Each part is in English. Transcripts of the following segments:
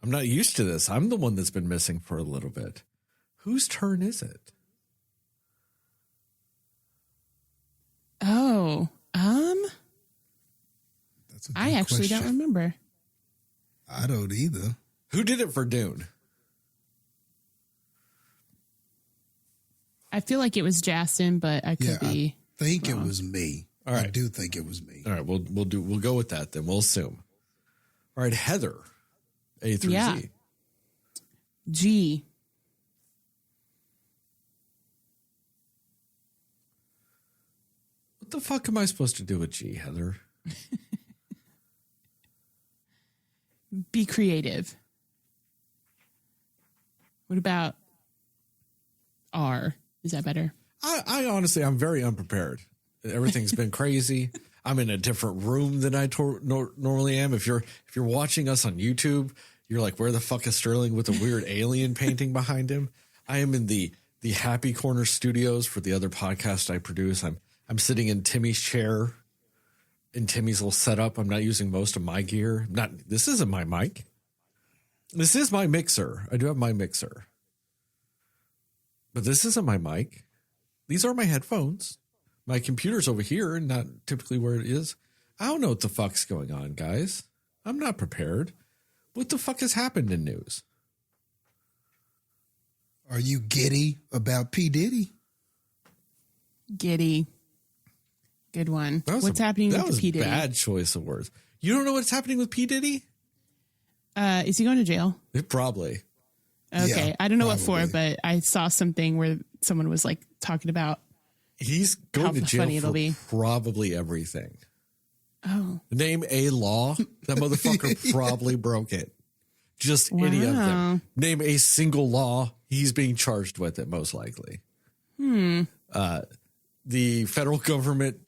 I'm not used to this. I'm the one that's been missing for a little bit. Whose turn is it? Oh, That's a good I actually question. don't remember. I don't either. Who did it for Dune? I feel like it was Jastin, but I could be. I think wrong. it was me. All right. I do think it was me. All right, we'll go with that then. We'll assume. All right, Heather, A through Z. G. What the fuck am I supposed to do with G, Heather? Be creative. What about R? Is that better? I honestly, I'm very unprepared. Everything's been crazy. I'm in a different room than I normally am. If you're watching us on YouTube, you're like, where the fuck is Sterling with a weird alien painting behind him? I am in the Happy Corner studios for the other podcast I produce. I'm sitting in Timmy's chair in Timmy's little setup. I'm not using most of my gear. This isn't my mic. This is my mixer. I do have my mixer. But this isn't my mic. These are my headphones. My computer's over here and not typically where it is. I don't know what the fuck's going on, guys. I'm not prepared. What the fuck has happened in news? Are you giddy about P. Diddy? Giddy. Good one. What's happening with P. Diddy? That was a bad choice of words. You don't know what's happening with P. Diddy? Is he going to jail? Probably. Okay. Yeah, I don't know what probably. for, but I saw something where someone was like talking about. He's going How to jail funny it'll for be. probably everything. Oh. Name a law. That motherfucker probably broke it. Just any of them. Name a single law. He's being charged with it, most likely. The federal government,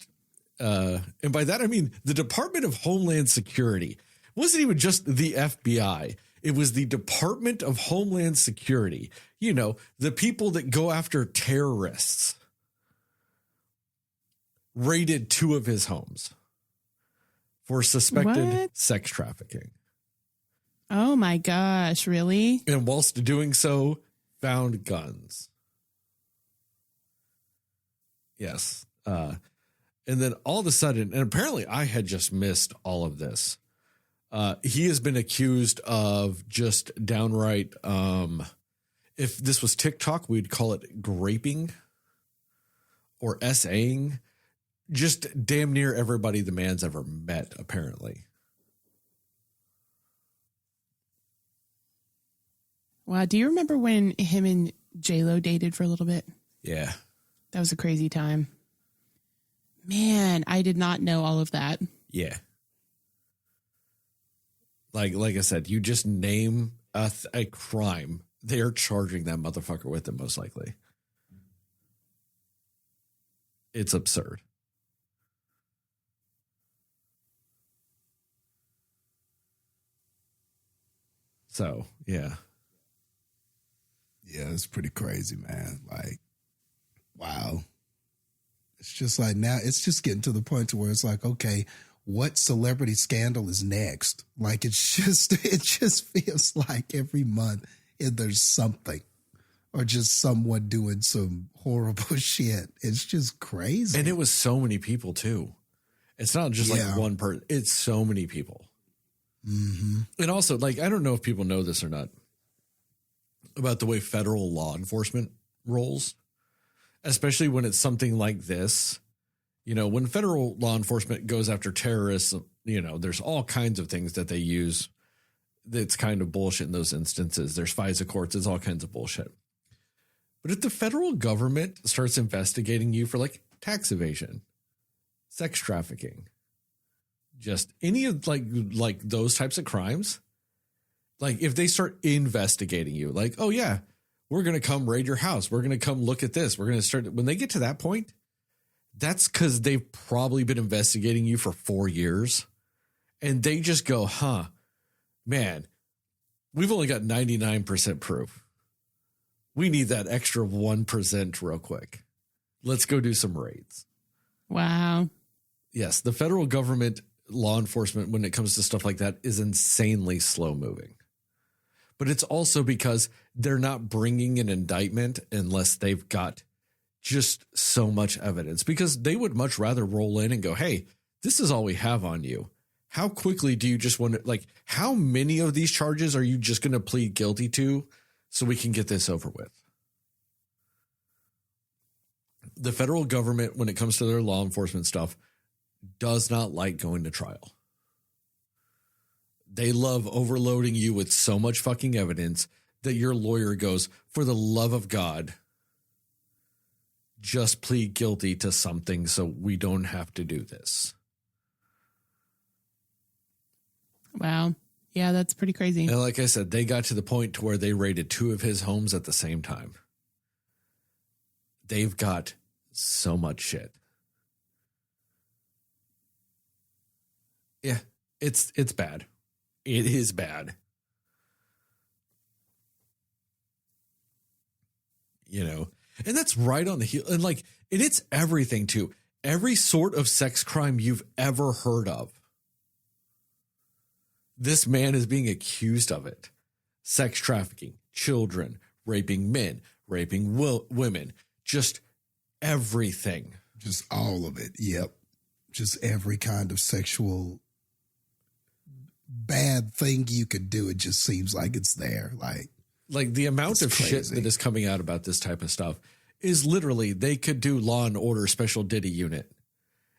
and by that I mean the Department of Homeland Security. It wasn't even just the FBI. It was the Department of Homeland Security. You know, the people that go after terrorists. Raided 2 of his homes for suspected sex trafficking. Oh my gosh, really? And whilst doing so, found guns. Yes. And then all of a sudden, and apparently I had just missed all of this. He has been accused of just downright, if this was TikTok, we'd call it graping or SAing. Just damn near everybody the man's ever met, apparently. Wow. Do you remember when him and J-Lo dated for a little bit? Yeah. That was a crazy time. Man, I did not know all of that. Yeah. Like I said, you just name a crime, they are charging that motherfucker with it, most likely. It's absurd. So, yeah. Yeah, it's pretty crazy, man. Like, wow. It's just like now, it's just getting to the point to where it's like, okay, what celebrity scandal is next? Like, it just feels like every month there's something or just someone doing some horrible shit. It's just crazy. And it was so many people, too. It's not just like one person. It's so many people. Mm-hmm. And also, like, I don't know if people know this or not about the way federal law enforcement rolls, especially when it's something like this. You know, when federal law enforcement goes after terrorists, you know, there's all kinds of things that they use that's kind of bullshit in those instances. There's FISA courts, it's all kinds of bullshit. But if the federal government starts investigating you for like tax evasion, sex trafficking, just any of like those types of crimes, like if they start investigating you, like, oh yeah, we're going to come raid your house. We're going to come look at this. We're going to start. When they get to that point, that's because they've probably been investigating you for 4 years. And they just go, huh, man, we've only got 99% proof. We need that extra 1% real quick. Let's go do some raids. Wow. Yes, the federal government law enforcement, when it comes to stuff like that, is insanely slow moving. but it's also because they're not bringing an indictment unless they've got just so much evidence, because they would much rather roll in and go, hey, this is all we have on you. How quickly do you just want to, like, how many of these charges are you just going to plead guilty to so we can get this over with? The federal government, when it comes to their law enforcement stuff, does not like going to trial. They love overloading you with so much fucking evidence that your lawyer goes, for the love of God, just plead guilty to something so we don't have to do this. Wow. Yeah, that's pretty crazy. And like I said, they got to the point to where they raided 2 of his homes at the same time. They've got so much shit. Yeah, it's bad. It is bad. You know, and that's right on the heel. And like, and it's everything too. Every sort of sex crime you've ever heard of. This man is being accused of it. Sex trafficking, children, raping men, raping women, just everything. Just all of it. Yep. Just every kind of sexual bad thing you could do. It just seems like it's there. Like the amount of shit that is coming out about this type of stuff is literally, they could do Law and Order Special Diddy Unit,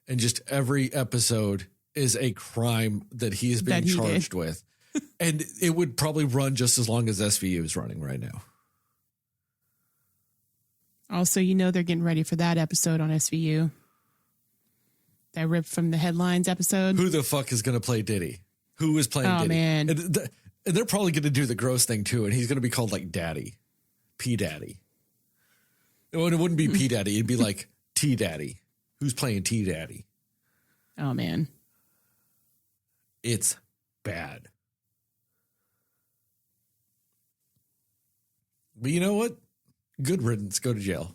and just every episode is a crime that he is being charged with. And it would probably run just as long as SVU is running right now. Also, you know, they're getting ready for that episode on SVU. That ripped from the headlines episode. Who the fuck is going to play Diddy? Who is playing Diddy? Man. And they're probably going to do the gross thing too. And he's going to be called like Daddy. P Daddy. It wouldn't be P Daddy. It'd be like T Daddy. Who's playing T Daddy? Oh, man. It's bad. But you know what? Good riddance. Go to jail.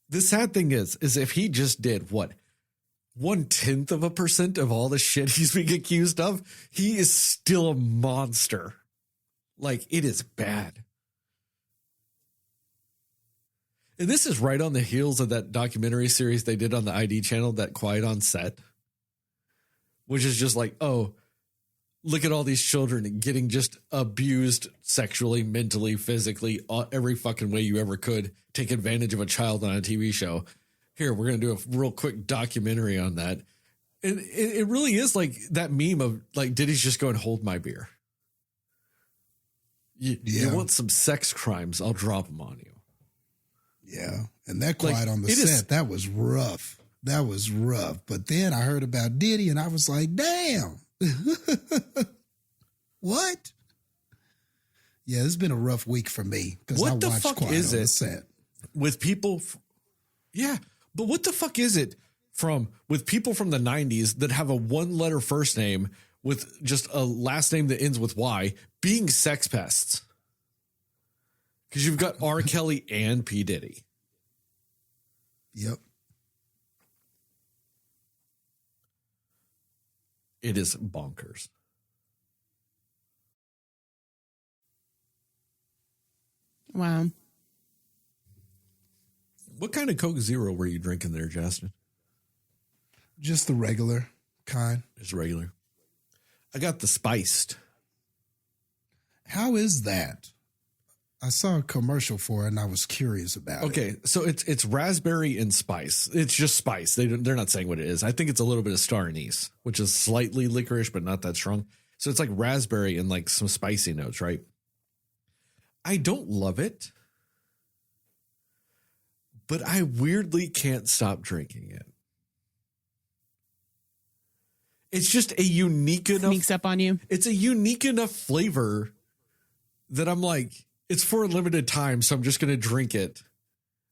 The sad thing is if he just did what? 0.1% of all the shit he's being accused of, he is still a monster. Like, it is bad. And this is right on the heels of that documentary series they did on the ID channel, that Quiet on Set, which is just like, oh, look at all these children getting just abused sexually, mentally, physically, every fucking way you ever could take advantage of a child on a TV show. Here, we're going to do a real quick documentary on that. And it really is like that meme of like, Diddy's just going, hold my beer. You want some sex crimes, I'll drop them on you. Yeah. And that Quiet on the Set, that was rough. That was rough. But then I heard about Diddy and I was like, damn. What? Yeah, it's been a rough week for me because I watched Quiet on the Set. With people, yeah, but what the fuck is it with people from the 90s that have a 1-letter first name with just a last name that ends with Y being sex pests? Because you've got R. Kelly and P. Diddy. Yep. It is bonkers. Wow. What kind of Coke Zero were you drinking there, Jastin? Just the regular kind. Just regular. I got the spiced. How is that? I saw a commercial for it and I was curious about it. Okay, so it's raspberry and spice. It's just spice. They're not saying what it is. I think it's a little bit of star anise, which is slightly licorice, but not that strong. So it's like raspberry and like some spicy notes, right? I don't love it, but I weirdly can't stop drinking it. It's just a unique enough. Sneaks up on you. It's a unique enough flavor that I'm like, it's for a limited time, so I'm just going to drink it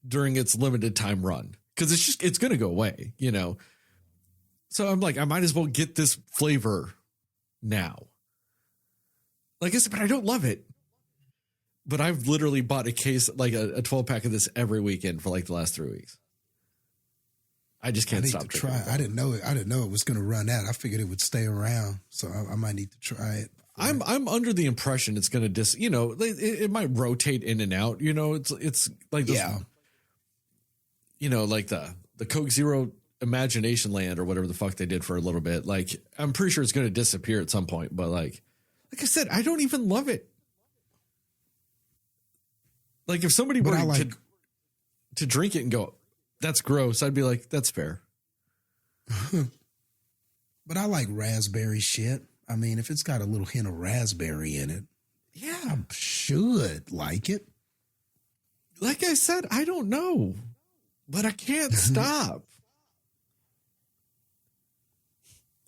during its limited time run because it's going to go away, you know? So I'm like, I might as well get this flavor now. Like I said, but I don't love it. But I've literally bought a case, like a 12 pack of this every weekend for like the last 3 weeks. I just can't stop to try. I didn't know it was going to run out. I figured it would stay around, so I might need to try it. I'm under the impression it's going to it might rotate in and out. It's like those, like the Coke Zero Imagination Land or whatever the fuck they did for a little bit. Like, I'm pretty sure it's going to disappear at some point, but like I said, I don't even love it. Like, if somebody were to drink it and go, that's gross, I'd be like, that's fair. But I like raspberry shit. I mean, if it's got a little hint of raspberry in it, yeah, I should like it. Like I said, I don't know, but I can't stop.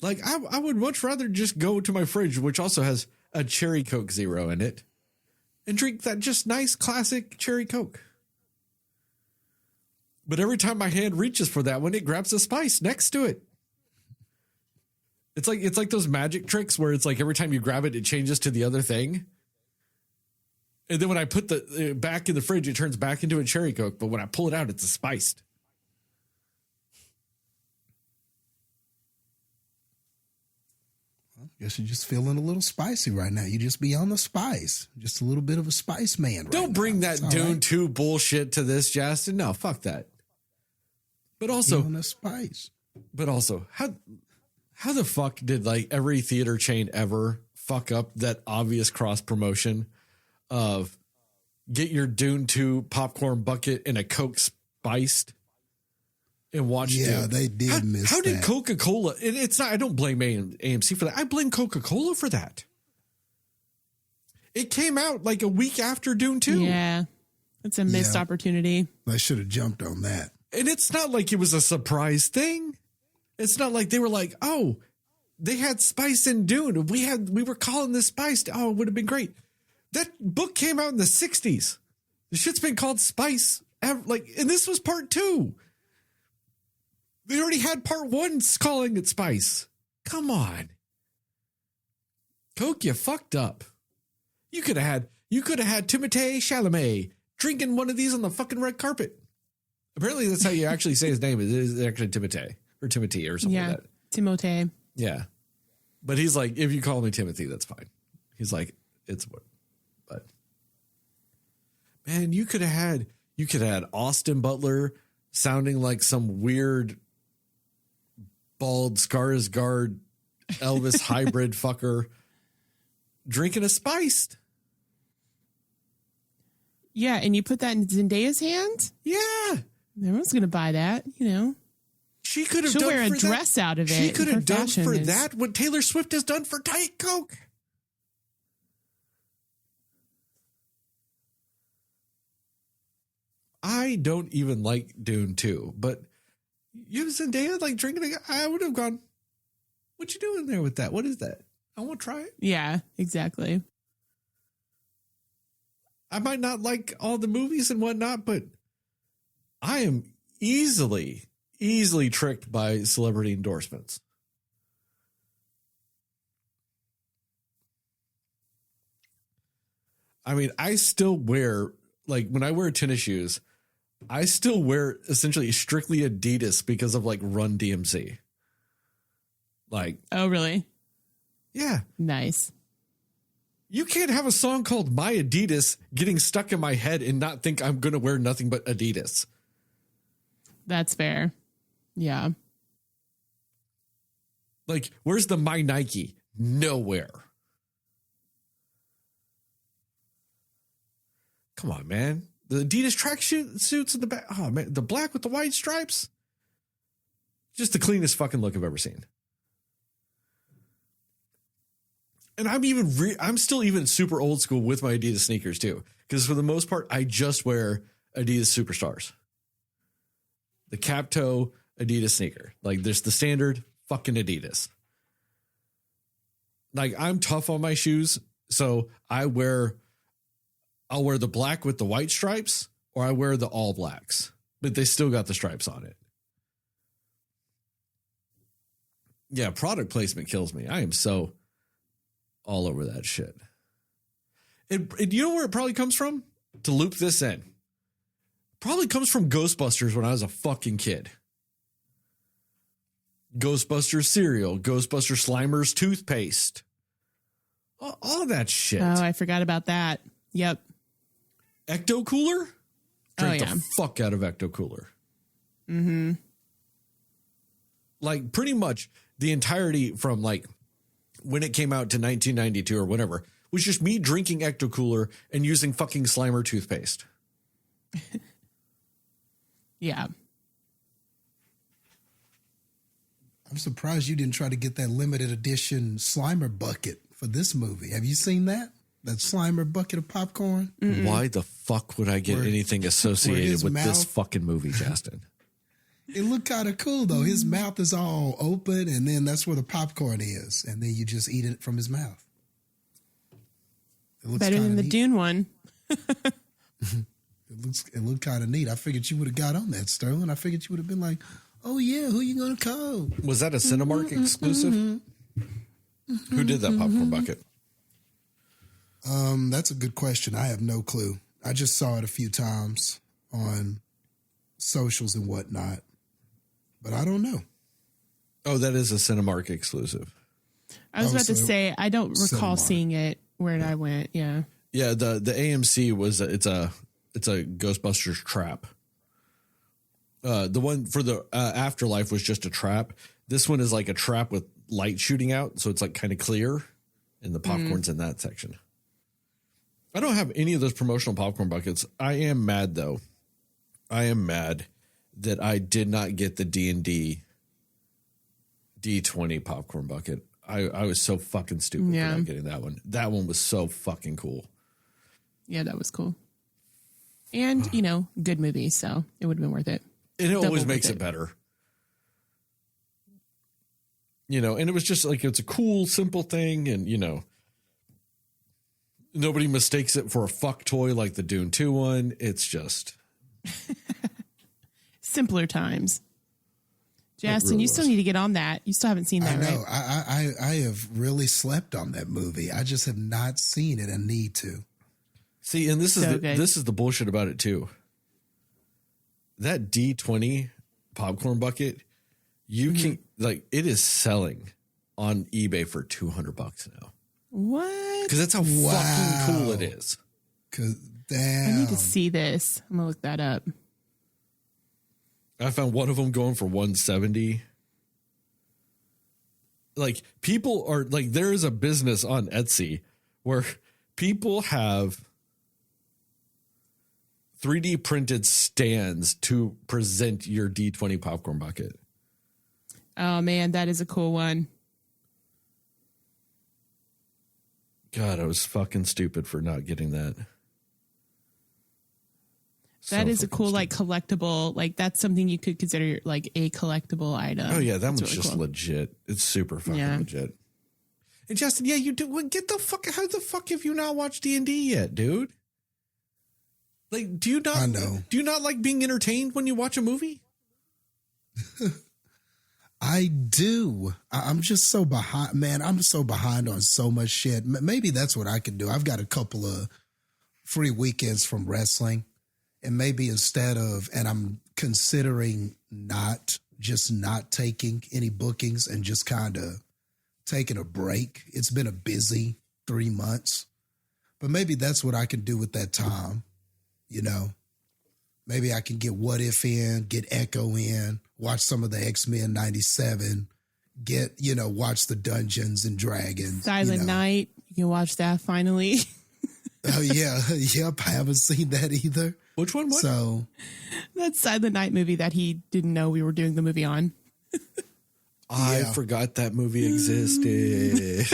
Like, I would much rather just go to my fridge, which also has a cherry Coke Zero in it, and drink that just nice classic cherry Coke. But every time my hand reaches for that one, it grabs a spice next to it. It's like those magic tricks where it's like every time you grab it, it changes to the other thing. And then when I put the back in the fridge, it turns back into a cherry Coke. But when I pull it out, it's a spiced. I guess you're just feeling a little spicy right now. You just be on the spice. Just a little bit of a spice man. Don't bring that Dune 2 bullshit to this, Jastin. No, fuck that. But also, on the spice. But also, how the fuck did like every theater chain ever fuck up that obvious cross promotion of get your Dune 2 popcorn bucket and a Coke spiced and watch Dune? Yeah, they did miss How that. did Coca-Cola, and it's not, I don't blame AMC for that. I blame Coca-Cola for that. It came out like a week after Dune 2. Yeah, it's a missed opportunity. I should have jumped on that. And it's not like it was a surprise thing. It's not like they were like, oh, they had spice in Dune. We were calling this spiced. Oh, it would have been great. That book came out in the 60s. The shit's been called Spice. And this was part 2. They already had part 1 calling it Spice. Come on. Coke, you fucked up. You could have had Timothée Chalamet drinking one of these on the fucking red carpet. Apparently that's how you actually say his name. It is actually Timothée or Timothy or something like that. Timothée. Yeah. But he's like, if you call me Timothy, that's fine. He's like, it's what, but man, you could have had Austin Butler sounding like some weird bald Skarsgård Elvis hybrid fucker drinking a spiced. Yeah. And you put that in Zendaya's hand? Yeah. Everyone's going to buy that, She could have She'll done wear a for dress that. out of it. She could have done for is... that what Taylor Swift has done for Diet Coke. I don't even like Dune 2, but you have Zendaya like drinking it. I would have gone, what you doing there with that? What is that? I want to try it. Yeah, exactly. I might not like all the movies and whatnot, but I am easily tricked by celebrity endorsements. I mean, I still wear, like, when I wear tennis shoes, I still wear essentially strictly Adidas because of like Run DMC. Like, oh, really? Yeah. Nice. You can't have a song called My Adidas getting stuck in my head and not think I'm going to wear nothing but Adidas. That's fair. Yeah. Like, where's the My Nike? Nowhere. Come on, man. The Adidas track suits in the back. Oh, man. The black with the white stripes. Just the cleanest fucking look I've ever seen. And I'm still even super old school with my Adidas sneakers too. Because for the most part, I just wear Adidas Superstars. The cap toe Adidas sneaker. Like, there's the standard fucking Adidas. Like, I'm tough on my shoes. So I'll wear the black with the white stripes, or I wear the all blacks, but they still got the stripes on it. Yeah, product placement kills me. I am so all over that shit. And you know where it probably comes from? To loop this in. Probably comes from Ghostbusters when I was a fucking kid. Ghostbusters cereal, Ghostbuster Slimer's toothpaste, all that shit. Oh, I forgot about that. Yep. Ecto Cooler? Drink yeah. the fuck out of Ecto Cooler. Mm-hmm. Like pretty much the entirety from like when it came out to 1992 or whatever was just me drinking Ecto Cooler and using fucking Slimer toothpaste. Yeah. I'm surprised you didn't try to get that limited edition Slimer bucket for this movie. Have you seen that? That Slimer bucket of popcorn? Mm-mm. Why the fuck would I get anything associated with this fucking movie, Jastin? It looked kind of cool, though. His mouth is all open, and then that's where the popcorn is. And then you just eat it from his mouth. It looks better than the neat. Dune one. It looked kind of neat. I figured you would have got on that, Sterling. I figured you would have been like, oh, yeah, who you going to call? Was that a Cinemark exclusive? Who did that popcorn bucket? That's a good question. I have no clue. I just saw it a few times on socials and whatnot, but I don't know. Oh, that is a Cinemark exclusive. I was about to say, I don't recall Cinemark. seeing it where I went. Yeah. Yeah, the AMC was it's a Ghostbusters trap. The one for the Afterlife was just a trap. This one is like a trap with light shooting out, so it's like kind of clear, and the popcorn's in that section. I don't have any of those promotional popcorn buckets. I am mad though. I am mad that I did not get the D&D D20 popcorn bucket. I was so fucking stupid for not getting that one. That one was so fucking cool. Yeah, that was cool. And, good movie, so it would have been worth it. And it always makes it better. And it was just like, it's a cool, simple thing. And, nobody mistakes it for a fuck toy like the Dune 2 one. It's just simpler times. Jastin, really you still need to get on that. You still haven't seen that, I know. right? I have really slept on that movie. I just have not seen it and need to. See, and this is the bullshit about it too. That D20 popcorn bucket, you can it is selling on eBay for $200 now. What? Because that's how fucking cool it is. Damn. I need to see this. I'm gonna look that up. I found one of them going for $170. Like people are like, there is a business on Etsy where people have 3D printed stands to present your D20 popcorn bucket. Oh man, that is a cool one. God, I was fucking stupid for not getting that. That is a cool, like, collectible, like, that's something you could consider, like, a collectible item. Oh, yeah, that That's one's really just cool. legit. It's super fucking legit. And Justin, you do. Well, get the fuck. How the fuck have you not watched D&D yet, dude? Like, do you not? I know. Do you not like being entertained when you watch a movie? I do. I'm just so behind, man. I'm so behind on so much shit. Maybe that's what I can do. I've got a couple of free weekends from wrestling. And maybe instead of, and I'm considering not taking any bookings and just kind of taking a break. It's been a busy 3 months, but maybe that's what I can do with that time. Maybe I can get What If in, get Echo in, watch some of the X-Men 97, watch the Dungeons and Dragons. Silent Night. You can watch that finally. Oh, yeah. Yep. I haven't seen that either. Which one? What? So That Silent Night movie that he didn't know we were doing the movie on. I forgot that movie existed.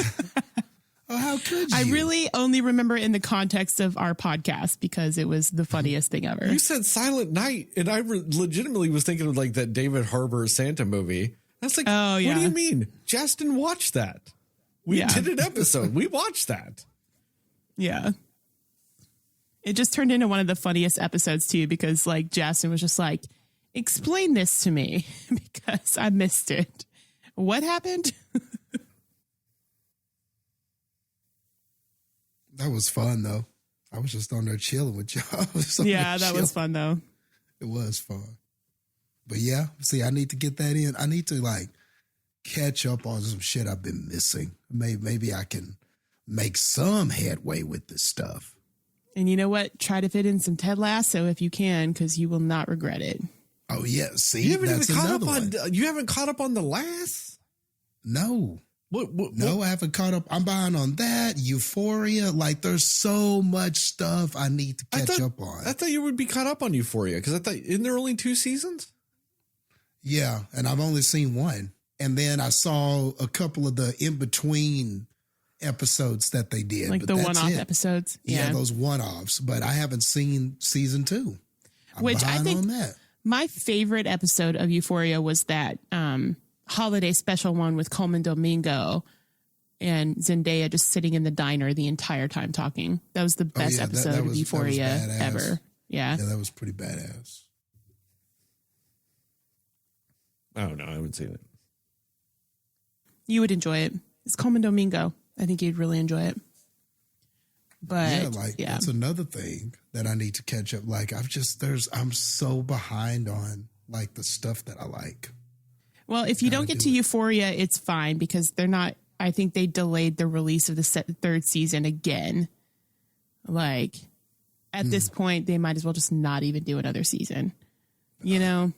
oh, how could you? I really only remember it in the context of our podcast because it was the funniest thing ever. You said Silent Night, and I legitimately was thinking of like that David Harbour Santa movie. I was like, oh, yeah. What do you mean? Jastin watched that. We did an episode. We watched that. Yeah. It just turned into one of the funniest episodes too, because like Jastin was just like, explain this to me because I missed it. What happened? That was fun though. I was just on there chilling with y'all. Yeah, that was fun though. It was fun. But yeah, see, I need to get that in. I need to catch up on some shit I've been missing. Maybe I can make some headway with this stuff. And you know what? Try to fit in some Ted Lasso if you can, because you will not regret it. Oh yeah, see, You haven't that's even caught another up one. you haven't caught up on The Last? No. What? I haven't caught up. I'm behind on that. Euphoria. Like, there's so much stuff I need to catch up on. I thought you would be caught up on Euphoria because I thought, isn't there only 2 seasons? Yeah, and I've only seen one. And then I saw a couple of the in-between episodes that they did. Like but the that's one-off it. episodes. Yeah, those one-offs. But I haven't seen season 2. I'm Which I behind think on that. my favorite episode of Euphoria was that holiday special one with Coleman Domingo and Zendaya just sitting in the diner the entire time talking. That was the best episode of Euphoria ever. Yeah. Yeah, that was pretty badass. I don't know. I haven't seen it. You would enjoy it. It's Coleman Domingo. I think you'd really enjoy it. But That's another thing that I need to catch up. Like, I'm so behind on like the stuff that I like. Well, if you don't get to Euphoria, it's fine because I think they delayed the release of the third season again. Like, at this point, they might as well just not even do another season, you know?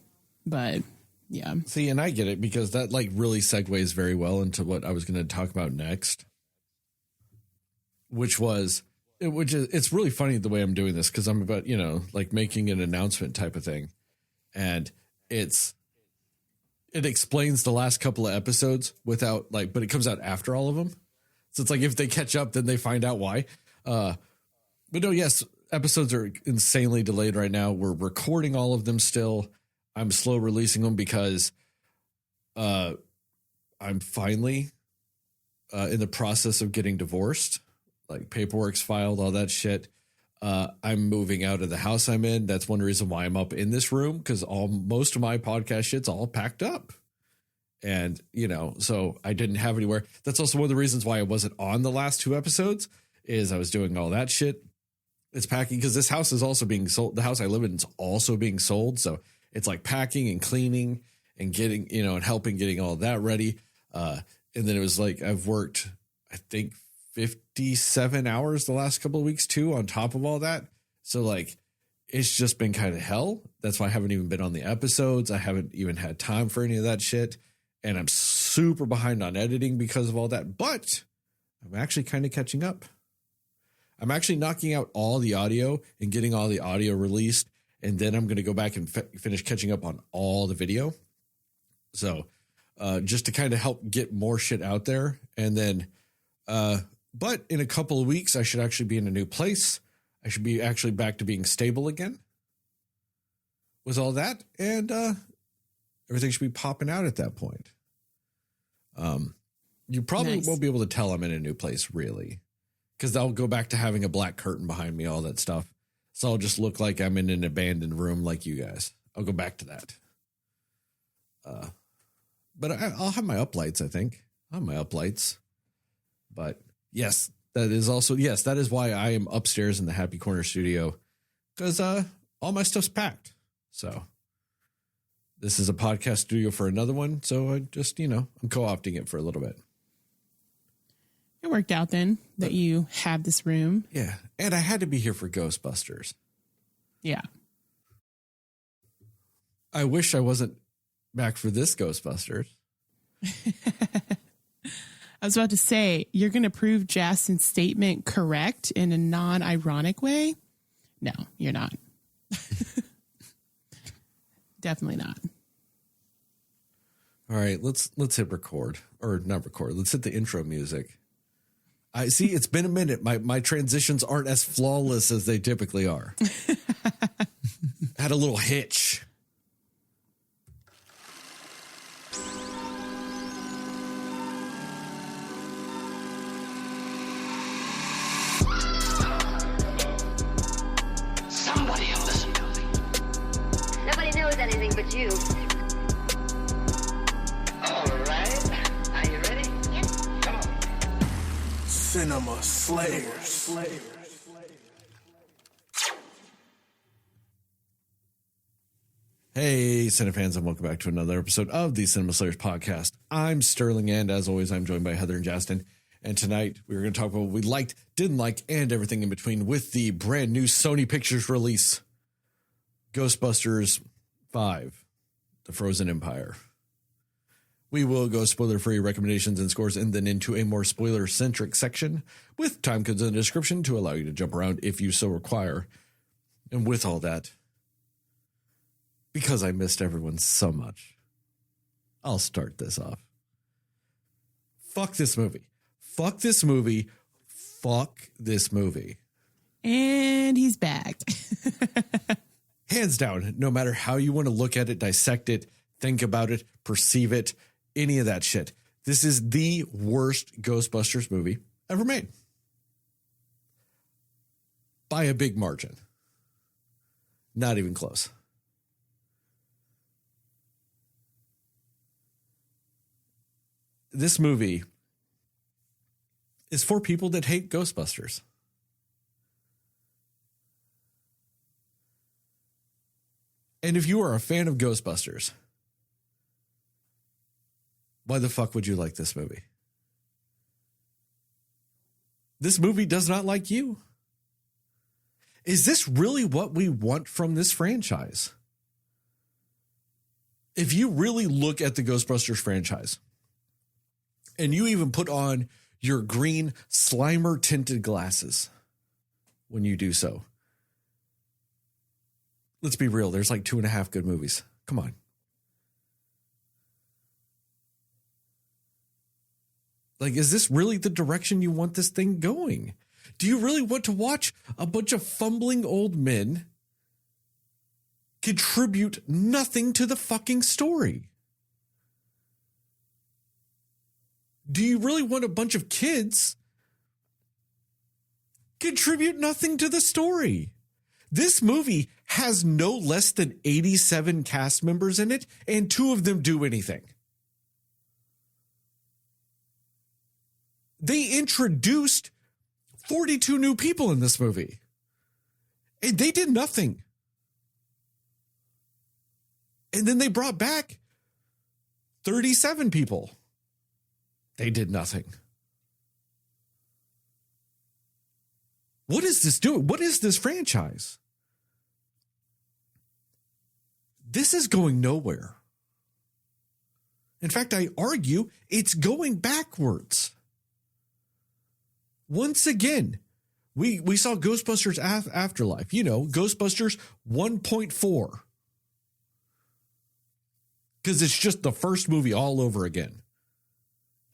But yeah. See, and I get it because that like really segues very well into what I was going to talk about next, it's really funny the way I'm doing this because I'm about, like making an announcement type of thing. And it explains the last couple of episodes without but it comes out after all of them. So it's like if they catch up, then they find out why. But no, yes, episodes are insanely delayed right now. We're recording all of them still. I'm slow releasing them because I'm finally in the process of getting divorced. Like paperwork's filed, all that shit. I'm moving out of the house I'm in. That's one reason why I'm up in this room because most of my podcast shit's all packed up. And, so I didn't have anywhere. That's also one of the reasons why I wasn't on the last 2 episodes is I was doing all that shit. It's packing because this house is also being sold. The house I live in is also being sold. So it's like packing and cleaning and getting, and helping getting all that ready. And then it was like I've worked, I think, 57 hours the last couple of weeks too, on top of all that. So like, it's just been kind of hell. That's why I haven't even been on the episodes. I haven't even had time for any of that shit. And I'm super behind on editing because of all that, but I'm actually kind of catching up. I'm actually knocking out all the audio and getting all the audio released. And then I'm going to go back and finish catching up on all the video. So just to kind of help get more shit out there. And then, but in a couple of weeks, I should actually be in a new place. I should be actually back to being stable again with all that. And everything should be popping out at that point. You probably won't be able to tell I'm in a new place, really, because I'll go back to having a black curtain behind me, all that stuff. So I'll just look like I'm in an abandoned room like you guys. I'll go back to that. But I'll have my uplights, I think. I'll have my uplights. But yes, that is why I am upstairs in the Happy Corner studio, because all my stuff's packed. So this is a podcast studio for another one. So I just, I'm co-opting it for a little bit. It worked out then that you have this room. Yeah. And I had to be here for Ghostbusters. Yeah. I wish I wasn't back for this Ghostbusters. I was about to say, you're going to prove Jastin's statement correct in a non-ironic way? No, you're not. Definitely not. All right, let's hit record, or not record. Let's hit the intro music. I see it's been a minute. My transitions aren't as flawless as they typically are. Had a little hitch. Somebody will listen to me. Nobody knows anything but you. All right. Are you ready? Yep. Come on. Cinema Slayers. Hey, Cinefans, and welcome back to another episode of the Cinema Slayers podcast. I'm Sterling, and as always, I'm joined by Heather and Jastin. And tonight, we're going to talk about what we liked, didn't like, and everything in between with the brand new Sony Pictures release, Ghostbusters 5, The Frozen Empire. We will go spoiler-free recommendations and scores, and then into a more spoiler-centric section with time codes in the description to allow you to jump around if you so require. And with all that, because I missed everyone so much, I'll start this off. Fuck this movie. Fuck this movie. Fuck this movie. And he's back. Hands down, no matter how you want to look at it, dissect it, think about it, perceive it, any of that shit. This is the worst Ghostbusters movie ever made. By a big margin. Not even close. This movie is for people that hate Ghostbusters. And if you are a fan of Ghostbusters, why the fuck would you like this movie? This movie does not like you. Is this really what we want from this franchise? If you really look at the Ghostbusters franchise, and you even put on your green Slimer tinted glasses when you do so. Let's be real. There's like 2.5 good movies. Come on. Like, is this really the direction you want this thing going? Do you really want to watch a bunch of fumbling old men contribute nothing to the fucking story? Do you really want a bunch of kids contribute nothing to the story? This movie has no less than 87 cast members in it, and 2 of them do anything. They introduced 42 new people in this movie, and they did nothing. And then they brought back 37 people. They did nothing. What is this doing? What is this franchise? This is going nowhere. In fact, I argue it's going backwards. Once again, we saw Ghostbusters Afterlife. You know, Ghostbusters 1.4. Because it's just the first movie all over again.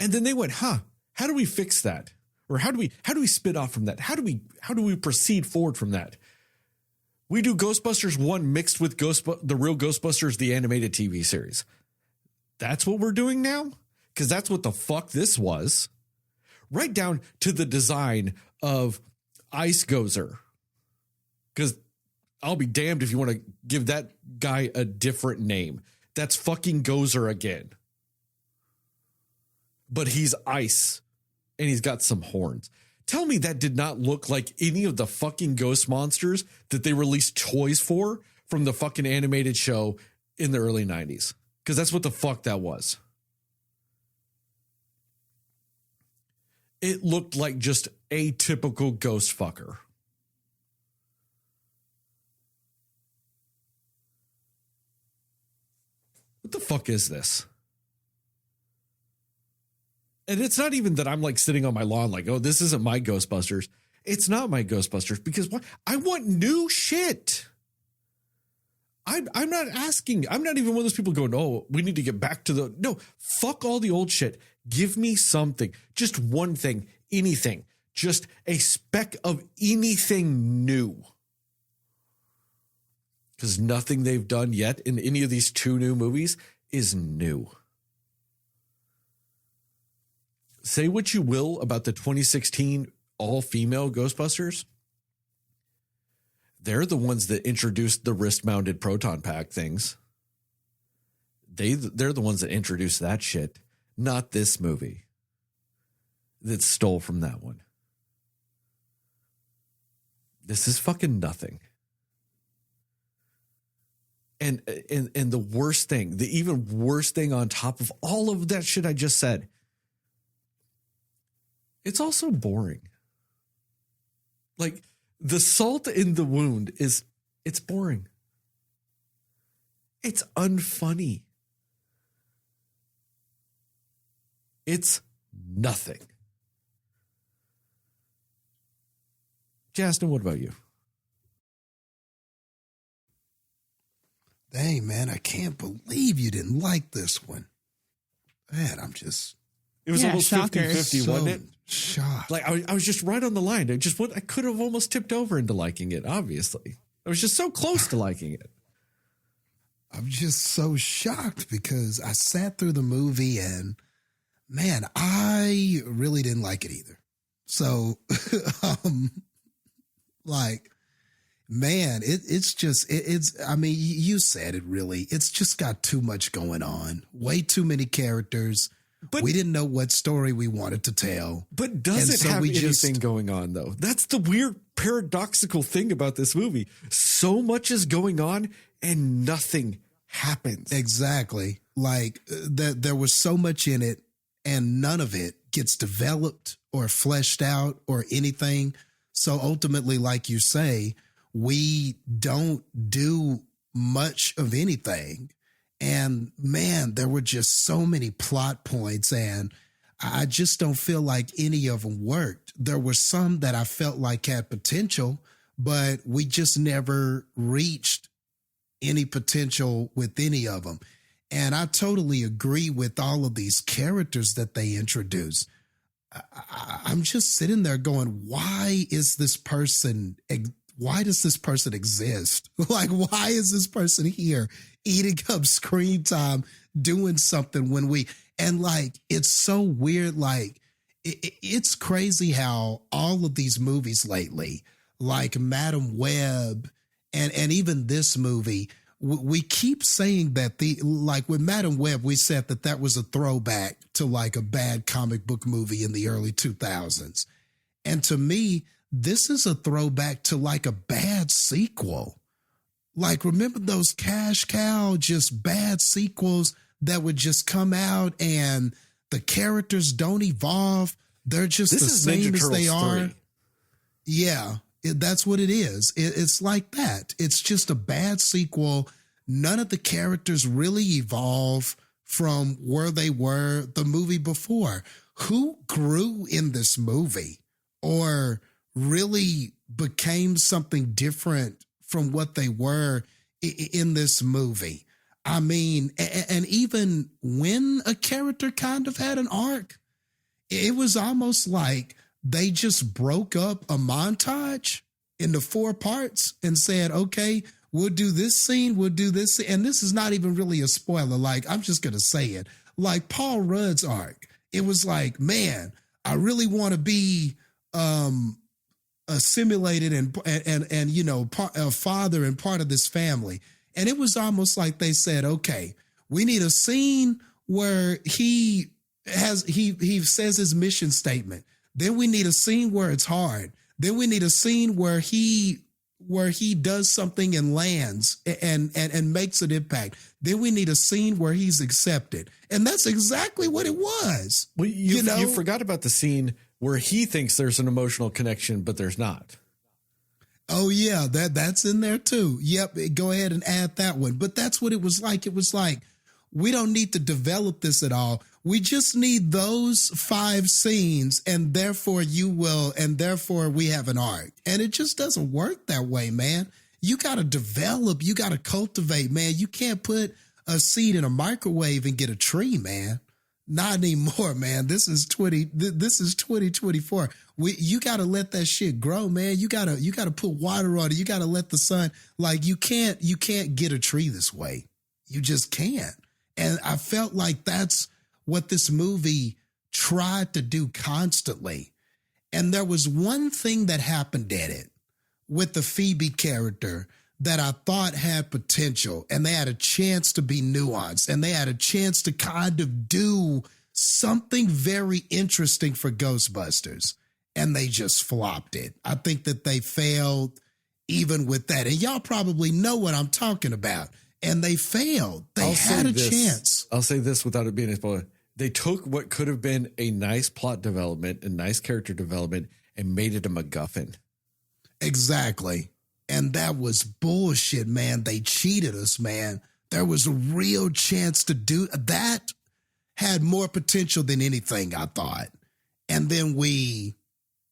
And then they went, how do we fix that? Or how do we spin off from that? How do we proceed forward from that? We do Ghostbusters 1 mixed with the real Ghostbusters, the animated TV series. That's what we're doing now? Because that's what the fuck this was. Right down to the design of Ice Gozer. Because I'll be damned if you want to give that guy a different name. That's fucking Gozer again. But he's ice, and he's got some horns. Tell me that did not look like any of the fucking ghost monsters that they released toys for from the fucking animated show in the early 90s. Because that's what the fuck that was. It looked like just a typical ghost fucker. What the fuck is this? And it's not even that I'm like sitting on my lawn like, oh, this isn't my Ghostbusters. It's not my Ghostbusters because what? I want new shit. I'm not asking. I'm not even one of those people going, oh, we need to get back to the. No, fuck all the old shit. Give me something. Just one thing. Anything. Just a speck of anything new. Because nothing they've done yet in any of these 2 new movies is new. Say what you will about the 2016 all-female Ghostbusters. They're the ones that introduced the wrist-mounted proton pack things. They're the ones that introduced that shit, not this movie that stole from that one. This is fucking nothing. And the worst thing, the even worse thing on top of all of that shit I just said, it's also boring. Like, the salt in the wound it's boring. It's unfunny. It's nothing. Jastin, what about you? Dang, man, I can't believe you didn't like this one. Man, I'm just... It was almost shocker. 50-50, so wasn't it? shocked. Like, I was just right on the line. I could have almost tipped over into liking it, obviously. I was just so close to liking it. I'm just so shocked because I sat through the movie and, man, I really didn't like it either. So, like... Man, I mean, you said it really. It's just got too much going on. Way too many characters. But we didn't know what story we wanted to tell. But does it have anything going on, though? That's the weird paradoxical thing about this movie. So much is going on and nothing happens. Exactly. Like there was so much in it and none of it gets developed or fleshed out or anything. So ultimately, like you say, we don't do much of anything. And man, there were just so many plot points and I just don't feel like any of them worked. There were some that I felt like had potential, but we just never reached any potential with any of them. And I totally agree with all of these characters that they introduced. I'm just sitting there going, why does this person exist? Like, why is this person here eating up screen time, doing something and like, it's so weird. Like it's crazy how all of these movies lately, like Madam Web and even this movie, we keep saying that like with Madam Web, we said that was a throwback to like a bad comic book movie in the early 2000s. And to me, this is a throwback to like a bad sequel. Like, remember those cash cow, just bad sequels that would just come out and the characters don't evolve. They're just the same as they are. 3. Yeah, that's what it is. It's like that. It's just a bad sequel. None of the characters really evolve from where they were the movie before. Who grew in this movie or really became something different from what they were in this movie? I mean, and even when a character kind of had an arc, it was almost like they just broke up a montage into 4 parts and said, okay, we'll do this scene, we'll do this. And this is not even really a spoiler. Like, I'm just going to say it. Like Paul Rudd's arc, it was like, man, I really want to be assimilated and you know, a father and part of this family. And it was almost like they said, okay, we need a scene where he says his mission statement. Then we need a scene where it's hard. Then we need a scene where he does something and lands and makes an impact. Then we need a scene where he's accepted. And that's exactly what it was. Well, you forgot about the scene where he thinks there's an emotional connection, but there's not. Oh, yeah, that's in there, too. Yep, go ahead and add that one. But that's what it was like. It was like, we don't need to develop this at all. We just need those 5 scenes, and therefore we have an arc. And it just doesn't work that way, man. You got to develop. You got to cultivate, man. You can't put a seed in a microwave and get a tree, man. Not anymore, man. This is 2024. You got to let that shit grow, man. You got to put water on it. You got to let the sun, like you can't get a tree this way. You just can't. And I felt like that's what this movie tried to do constantly. And there was one thing that happened in it with the Phoebe character that I thought had potential, and they had a chance to be nuanced, and they had a chance to kind of do something very interesting for Ghostbusters, and they just flopped it. I think that they failed even with that. And y'all probably know what I'm talking about. and they failed. They had a chance. I'll say this without it being a spoiler. They took what could have been a nice plot development and nice character development and made it a MacGuffin. Exactly. And that was bullshit, man. They cheated us, man. There was a real chance to do that. Had more potential than anything, I thought. And then we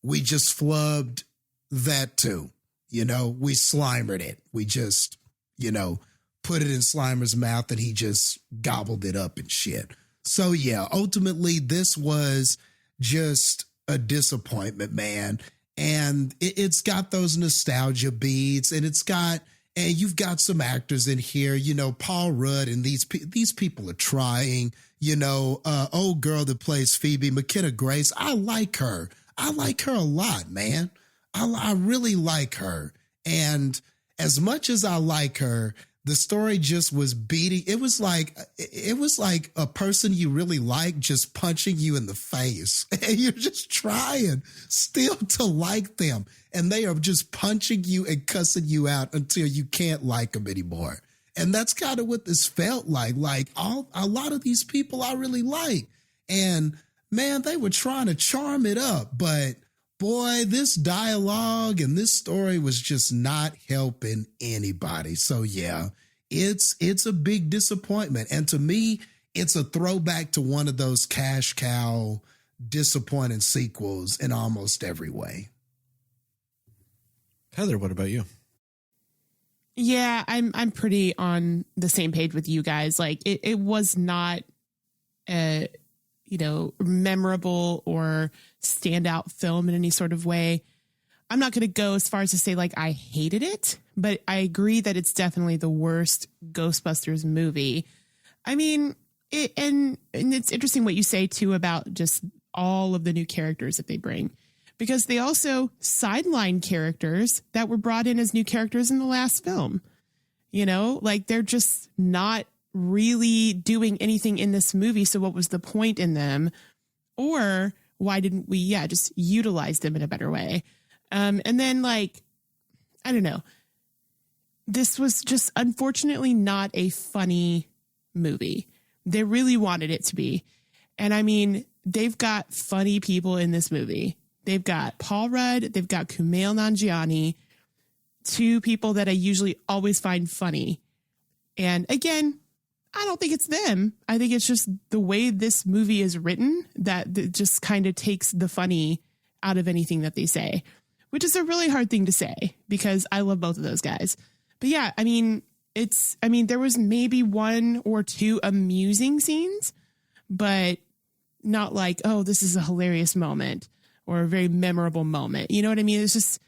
just flubbed that too. You know, we slimered it. We just, you know, put it in Slimer's mouth and he just gobbled it up and shit. So yeah, ultimately this was just a disappointment, man. And it's got those nostalgia beats, and you've got some actors in here, you know, Paul Rudd, and these people are trying, you know, old girl that plays Phoebe, McKenna Grace. I like her. I like her a lot, man. I really like her. And as much as I like her, the story just was beating. It was like a person you really like just punching you in the face, and you're just trying still to like them, and they are just punching you and cussing you out until you can't like them anymore. And that's kind of what this felt like. Like a lot of these people I really like, and man, they were trying to charm it up, but boy, this dialogue and this story was just not helping anybody. So yeah, it's a big disappointment. And to me, it's a throwback to one of those cash cow disappointing sequels in almost every way. Heather, what about you? Yeah, I'm pretty on the same page with you guys. Like it was not memorable or standout film in any sort of way. I'm not going to go as far as to say like I hated it, but I agree that it's definitely the worst Ghostbusters movie. I mean, and it's interesting what you say too about just all of the new characters that they bring, because they also sideline characters that were brought in as new characters in the last film. You know, like they're just not really doing anything in this movie. So what was the point in them? Or why didn't we, just utilize them in a better way? And then like, I don't know. This was just unfortunately not a funny movie. They really wanted it to be. And I mean, they've got funny people in this movie. They've got Paul Rudd. They've got Kumail Nanjiani, two people that I usually always find funny. And again, I don't think it's them. I think it's just the way this movie is written that just kind of takes the funny out of anything that they say, which is a really hard thing to say because I love both of those guys. But yeah, I mean, there was maybe one or two amusing scenes, but not like, oh, this is a hilarious moment or a very memorable moment. You know what I mean? It's just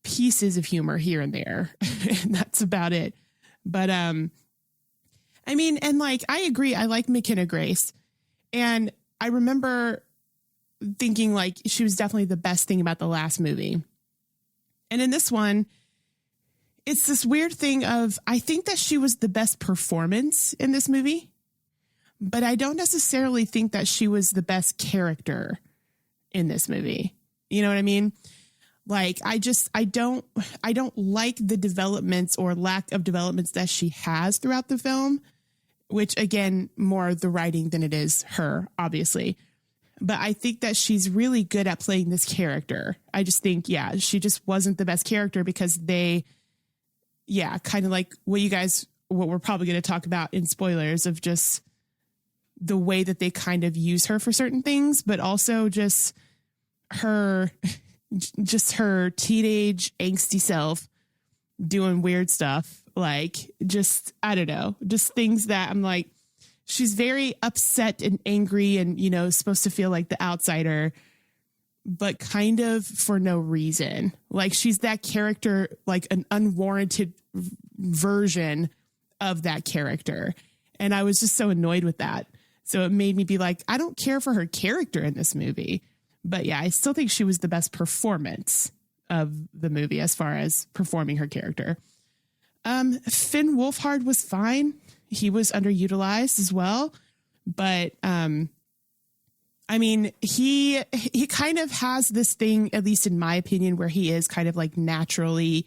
pieces of humor here and there. And that's about it. But, I mean, and like, I agree. I like McKenna Grace. And I remember thinking like she was definitely the best thing about the last movie. And in this one, it's this weird thing of, I think that she was the best performance in this movie, but I don't necessarily think that she was the best character in this movie. You know what I mean? Like, I don't like the developments or lack of developments that she has throughout the film, which again, more the writing than it is her, obviously. But I think that she's really good at playing this character. I just think, she just wasn't the best character because they, kind of like what we're probably going to talk about in spoilers of just the way that they kind of use her for certain things, but also just her teenage angsty self doing weird stuff. Like, just, I don't know, just things that I'm like, she's very upset and angry and, supposed to feel like the outsider, but kind of for no reason. Like, she's that character, like an unwarranted version of that character. And I was just so annoyed with that. So it made me be like, I don't care for her character in this movie. But I still think she was the best performance of the movie as far as performing her character. Finn Wolfhard was fine. He was underutilized as well. But, I mean, he kind of has this thing, at least in my opinion, where he is kind of like naturally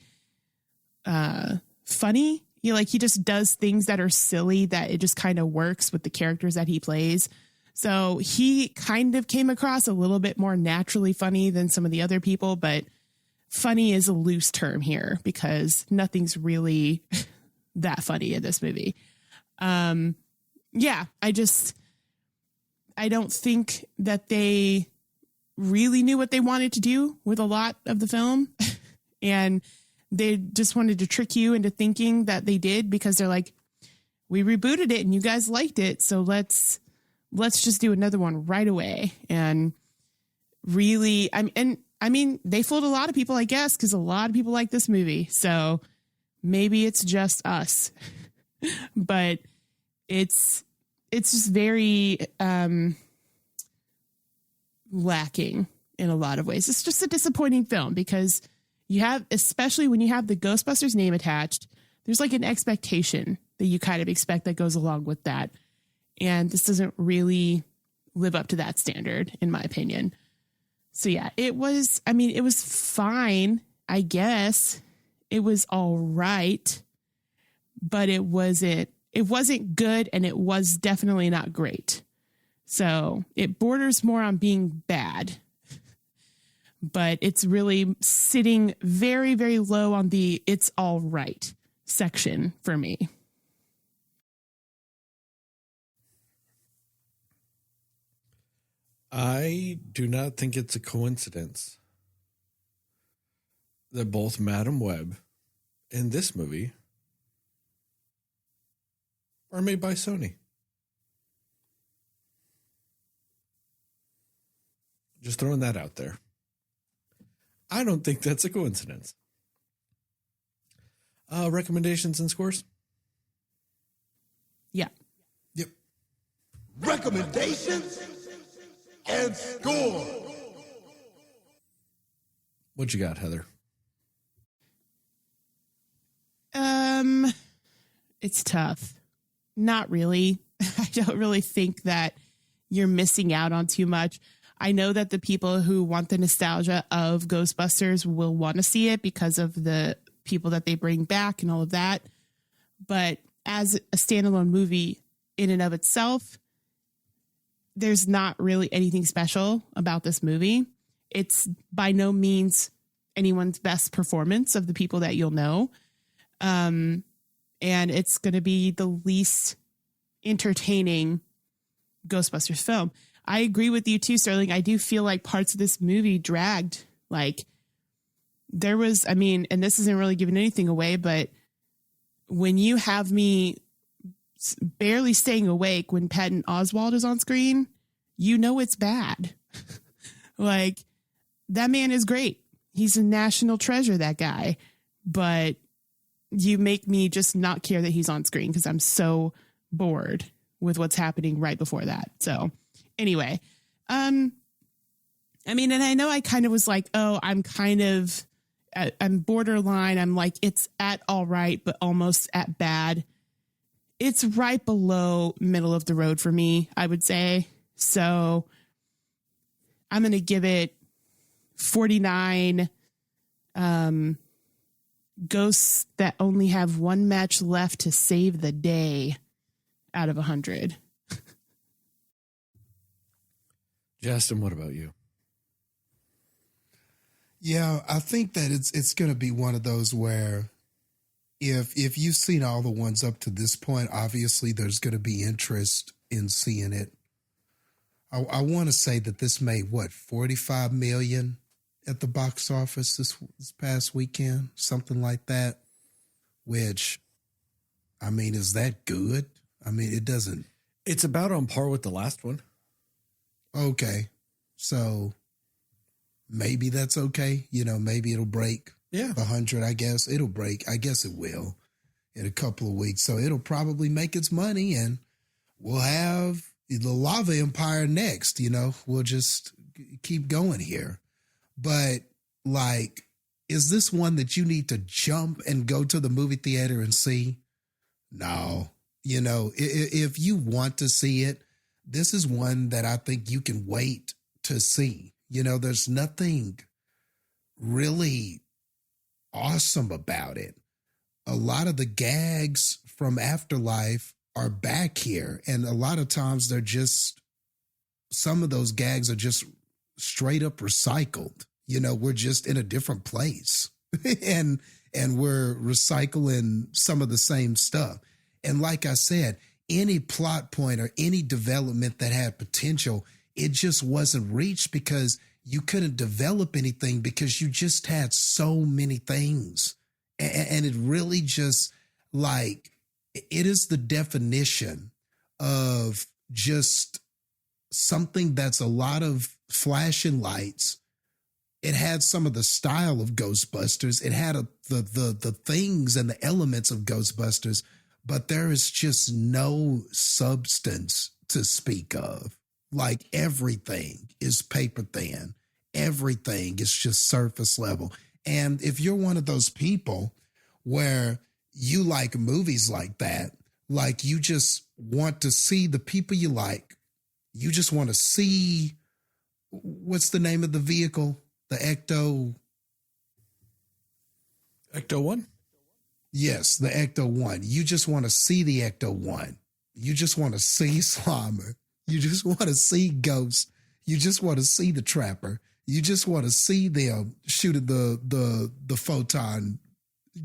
funny. He just does things that are silly that it just kind of works with the characters that he plays. So he kind of came across a little bit more naturally funny than some of the other people, but funny is a loose term here because nothing's really that funny in this movie. Yeah, I don't think that they really knew what they wanted to do with a lot of the film. And they just wanted to trick you into thinking that they did because they're like, we rebooted it and you guys liked it. So let's just do another one right away. And really, I mean, they fooled a lot of people, I guess, because a lot of people like this movie. So maybe it's just us, but it's just very lacking in a lot of ways. It's just a disappointing film because you have, especially when you have the Ghostbusters name attached, there's like an expectation that you kind of expect that goes along with that. And this doesn't really live up to that standard, in my opinion. So yeah, it was fine, I guess. It was all right, but it wasn't good, and it was definitely not great. So it borders more on being bad, but it's really sitting very, very low on the it's all right section for me. I do not think it's a coincidence that both Madam Web and this movie are made by Sony. Just throwing that out there. I don't think that's a coincidence. Recommendations and scores? Yeah. Yep. Recommendations and score. What you got, Heather? It's tough. Not really. I don't really think that you're missing out on too much. I know that the people who want the nostalgia of Ghostbusters will want to see it because of the people that they bring back and all of that. But as a standalone movie in and of itself, there's not really anything special about this movie. It's by no means anyone's best performance of the people that you'll know. And it's going to be the least entertaining Ghostbusters film. I agree with you too, Sterling. I do feel like parts of this movie dragged. Like there was, and this isn't really giving anything away, but when you have me barely staying awake when Patton Oswalt is on screen, you know it's bad. Like that man is great. He's a national treasure, that guy. But you make me just not care that he's on screen because I'm so bored with what's happening right before that. So anyway, and I know I kind of was like, oh, I'm borderline. I'm like, it's at all right, but almost at bad. It's right below middle of the road for me, I would say. So I'm going to give it 49 ghosts that only have one match left to save the day out of 100. Jastin, what about you? Yeah, I think that it's going to be one of those where if you've seen all the ones up to this point, obviously there's going to be interest in seeing it. I want to say that this made, $45 million at the box office this past weekend, something like that, which, is that good? It doesn't. It's about on par with the last one. Okay. So maybe that's okay. Maybe it'll break 100, I guess. It'll break. I guess it will in a couple of weeks. So it'll probably make its money and we'll have the Lava Empire next. We'll just keep going here. But is this one that you need to jump and go to the movie theater and see? No. If you want to see it, this is one that I think you can wait to see. There's nothing really awesome about it. a lot of the gags from Afterlife are back here. And a lot of times they're just, some of those gags are just straight up recycled. You know, we're just in a different place and we're recycling some of the same stuff. And like I said, any plot point or any development that had potential, it just wasn't reached because you couldn't develop anything because you just had so many things. And it really just like, it is the definition of just something that's a lot of flashing lights. It had some of the style of Ghostbusters. It had the things and the elements of Ghostbusters, but there is just no substance to speak of. Like everything is paper thin. Everything is just surface level. And if you're one of those people where you like movies like that, like you just want to see the people you like, you just want to see, what's the name of the vehicle? The Ecto 1? Yes, the Ecto 1. You just want to see the Ecto 1. You just want to see Slimer. You just want to see Ghost. You just want to see the Trapper. You just want to see them shooting the photon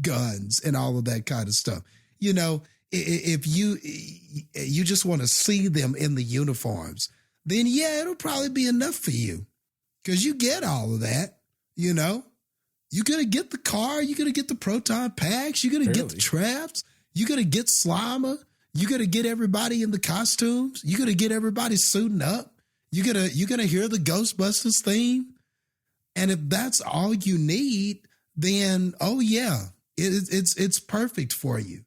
guns and all of that kind of stuff. You know, if you just want to see them in the uniforms, then yeah, it'll probably be enough for you because you get all of that. You know, you're going to get the car. You're going to get the proton packs. You're going to get the traps. You're going to get Slimer. You're going to get everybody in the costumes. You're going to get everybody suiting up. You're going to hear the Ghostbusters theme. And if that's all you need, then, oh yeah, it's perfect for you.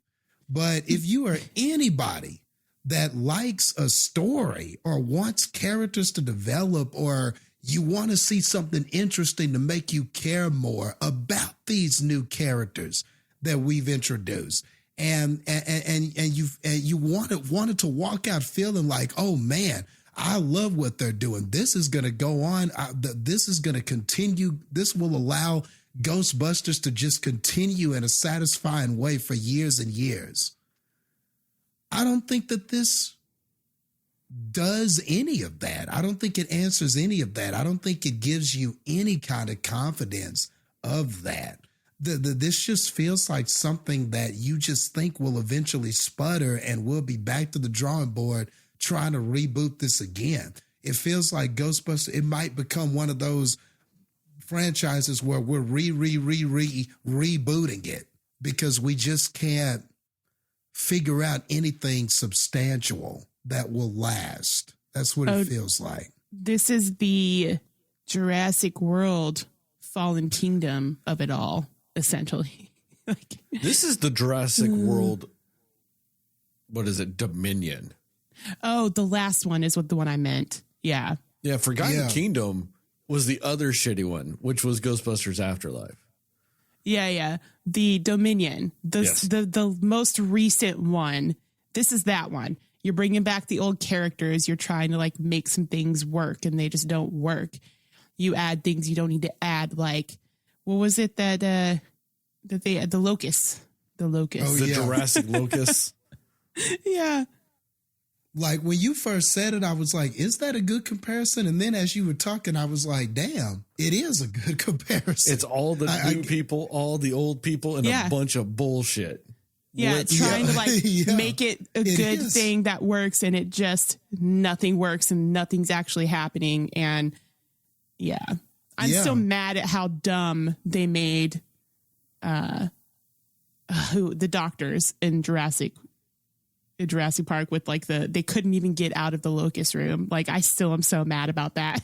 But if you are anybody that likes a story or wants characters to develop, or you want to see something interesting to make you care more about these new characters that we've introduced, and you wanted to walk out feeling like, oh man, I love what they're doing. This is going to go on. This is going to continue. This will allow Ghostbusters to just continue in a satisfying way for years and years. I don't think that this does any of that. I don't think it answers any of that. I don't think it gives you any kind of confidence of that. This just feels like something that you just think will eventually sputter and we'll be back to the drawing board trying to reboot this again. It feels like Ghostbusters, it might become one of those franchises where we're rebooting it because we just can't figure out anything substantial that will last. That's what it feels like. This is the Jurassic World Fallen Kingdom of it all, essentially. This is the Jurassic World, what is it, Dominion. Oh, the last one is what the one I meant. Yeah. Yeah, Forgotten Kingdom was the other shitty one, which was Ghostbusters Afterlife. Yeah. The Dominion, the most recent one. This is that one. You're bringing back the old characters. You're trying to like make some things work and they just don't work. You add things you don't need to add. Like, what was it that they had? The locust. Oh, the Jurassic locust. Yeah. Like when you first said it, I was like, is that a good comparison? And then as you were talking, I was like, damn, it is a good comparison. It's all the new people, all the old people, and a bunch of bullshit. Yeah, trying to like make it a good thing that works, and it just nothing works and nothing's actually happening. And I'm so mad at how dumb they made the doctors in Jurassic Park with like they couldn't even get out of the locust room. Like I still am so mad about that.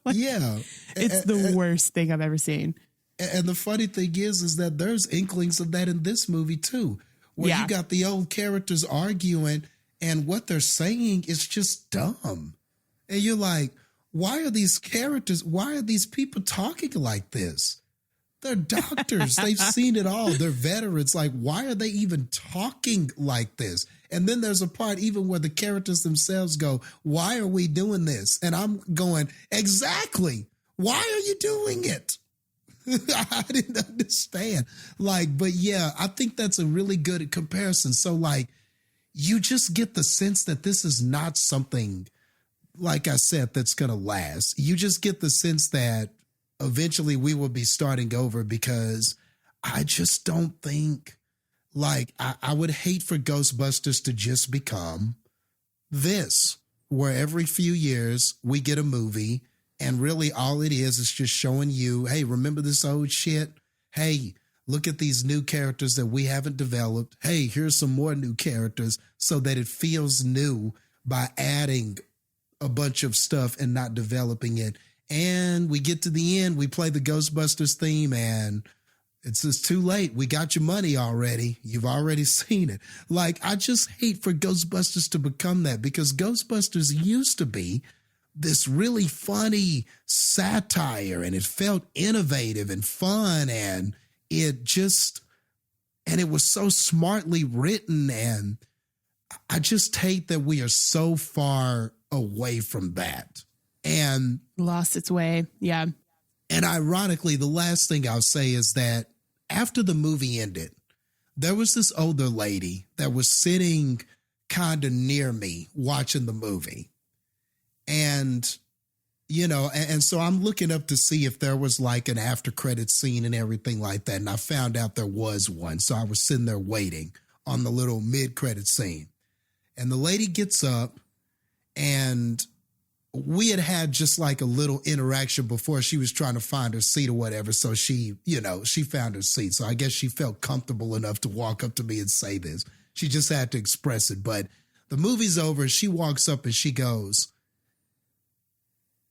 Like, it's the worst thing I've ever seen. And the funny thing is that there's inklings of that in this movie too, where you got the old characters arguing and what they're saying is just dumb. And you're like, why are these people talking like this? They're doctors. They've seen it all. They're veterans. Like, why are they even talking like this? And then there's a part even where the characters themselves go, why are we doing this? And I'm going, exactly. Why are you doing it? I didn't understand. Like, but yeah, I think that's a really good comparison. So like, you just get the sense that this is not something, like I said, that's going to last. You just get the sense that eventually we will be starting over, because I just don't think, like, I would hate for Ghostbusters to just become this, where every few years we get a movie and really all it is just showing you, hey, remember this old shit? Hey, look at these new characters that we haven't developed. Hey, here's some more new characters, so that it feels new by adding a bunch of stuff and not developing it. And we get to the end, we play the Ghostbusters theme, and it's just too late. We got your money already. You've already seen it. Like, I just hate for Ghostbusters to become that, because Ghostbusters used to be this really funny satire, and it felt innovative and fun, and it was so smartly written. And I just hate that we are so far away from that and lost its way. Yeah. And ironically, the last thing I'll say is that after the movie ended, there was this older lady that was sitting kind of near me watching the movie. And, you know, and so I'm looking up to see if there was like an after credit scene and everything like that. And I found out there was one. So I was sitting there waiting on the little mid-credit scene. And the lady gets up, and we had just like a little interaction before. She was trying to find her seat or whatever. So she, you know, she found her seat. So I guess she felt comfortable enough to walk up to me and say this. She just had to express it. But the movie's over. She walks up and she goes,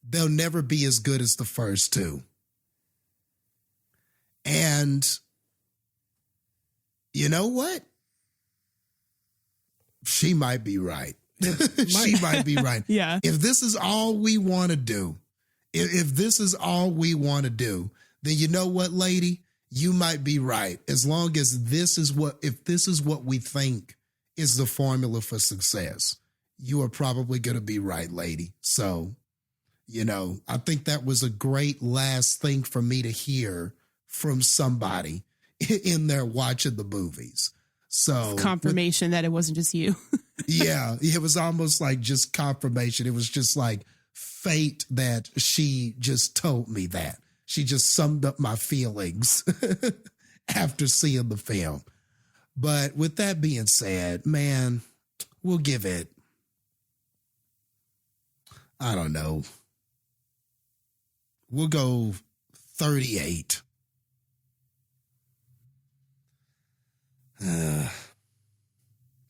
"They'll never be as good as the first two." And you know what? She might be right. She might be right. Yeah. If this is all we want to do, if this is all we want to do, then you know what, lady? You might be right. As long as if this is what we think is the formula for success, you are probably going to be right, lady. So, you know, I think that was a great last thing for me to hear from somebody in there watching the movies. So confirmation that it wasn't just you. Yeah, it was almost like just confirmation. It was just like fate that she just told me that. She just summed up my feelings after seeing the film. But with that being said, man, we'll give it, I don't know, we'll go 38.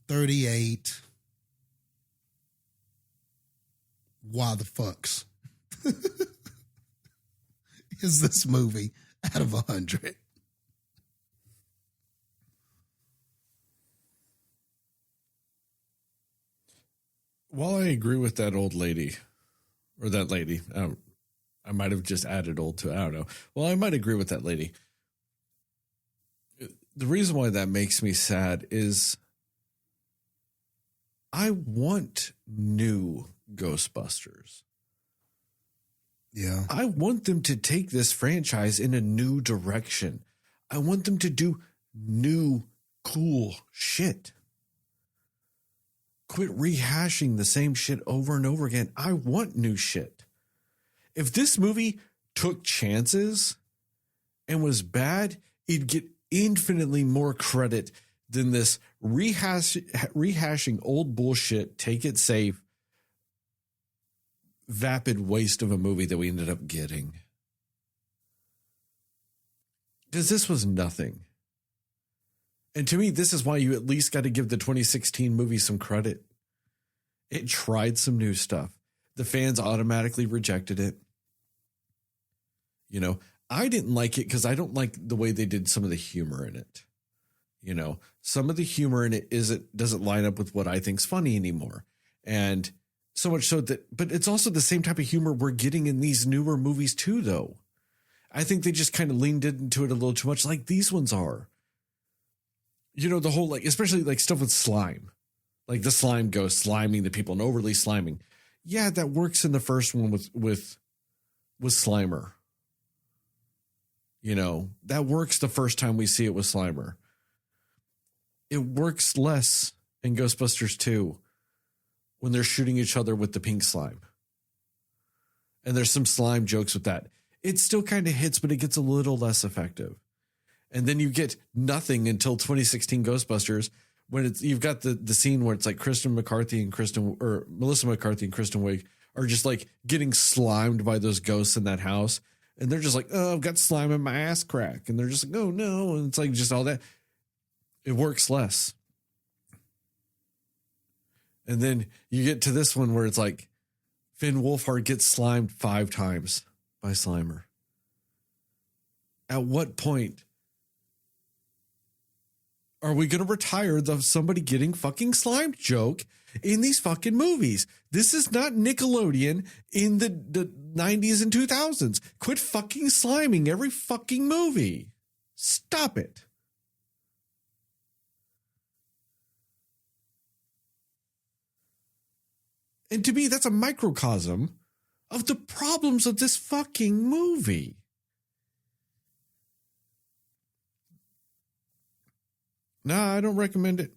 38. Why the fucks is this movie out of 100? While I agree with that old lady, or that lady, I might have just added old to, I don't know. Well, I might agree with that lady. The reason why that makes me sad is I want new Ghostbusters. Yeah. I want them to take this franchise in a new direction. I want them to do new, cool shit. Quit rehashing the same shit over and over again. I want new shit. If this movie took chances and was bad, it'd get infinitely more credit than this rehashing old bullshit, take it safe, vapid waste of a movie that we ended up getting. Because this was nothing. And to me, this is why you at least got to give the 2016 movie some credit. It tried some new stuff. The fans automatically rejected it. You know, I didn't like it because I don't like the way they did some of the humor in it. You know, some of the humor in it doesn't line up with what I think's funny anymore. And so much so that, but it's also the same type of humor we're getting in these newer movies too, though. I think they just kind of leaned into it a little too much, like these ones are. You know, the whole, like, especially like stuff with slime, like the slime ghost sliming the people and overly sliming. Yeah, that works in the first one with Slimer. You know, that works the first time we see it with Slimer. It works less in Ghostbusters 2 when they're shooting each other with the pink slime. And there's some slime jokes with that. It still kind of hits, but it gets a little less effective. And then you get nothing until 2016 Ghostbusters, when you've got the scene where it's like Melissa McCarthy and Kristen Wiig are just like getting slimed by those ghosts in that house. And they're just like, oh, I've got slime in my ass crack. And they're just like, oh no. And it's like just all that. It works less. And then you get to this one where it's like Finn Wolfhard gets slimed 5 times by Slimer. At what point are we going to retire the somebody getting fucking slimed joke in these fucking movies? This is not Nickelodeon in the 90s and 2000s. Quit fucking sliming every fucking movie. Stop it. And to me, that's a microcosm of the problems of this fucking movie. Nah, I don't recommend it.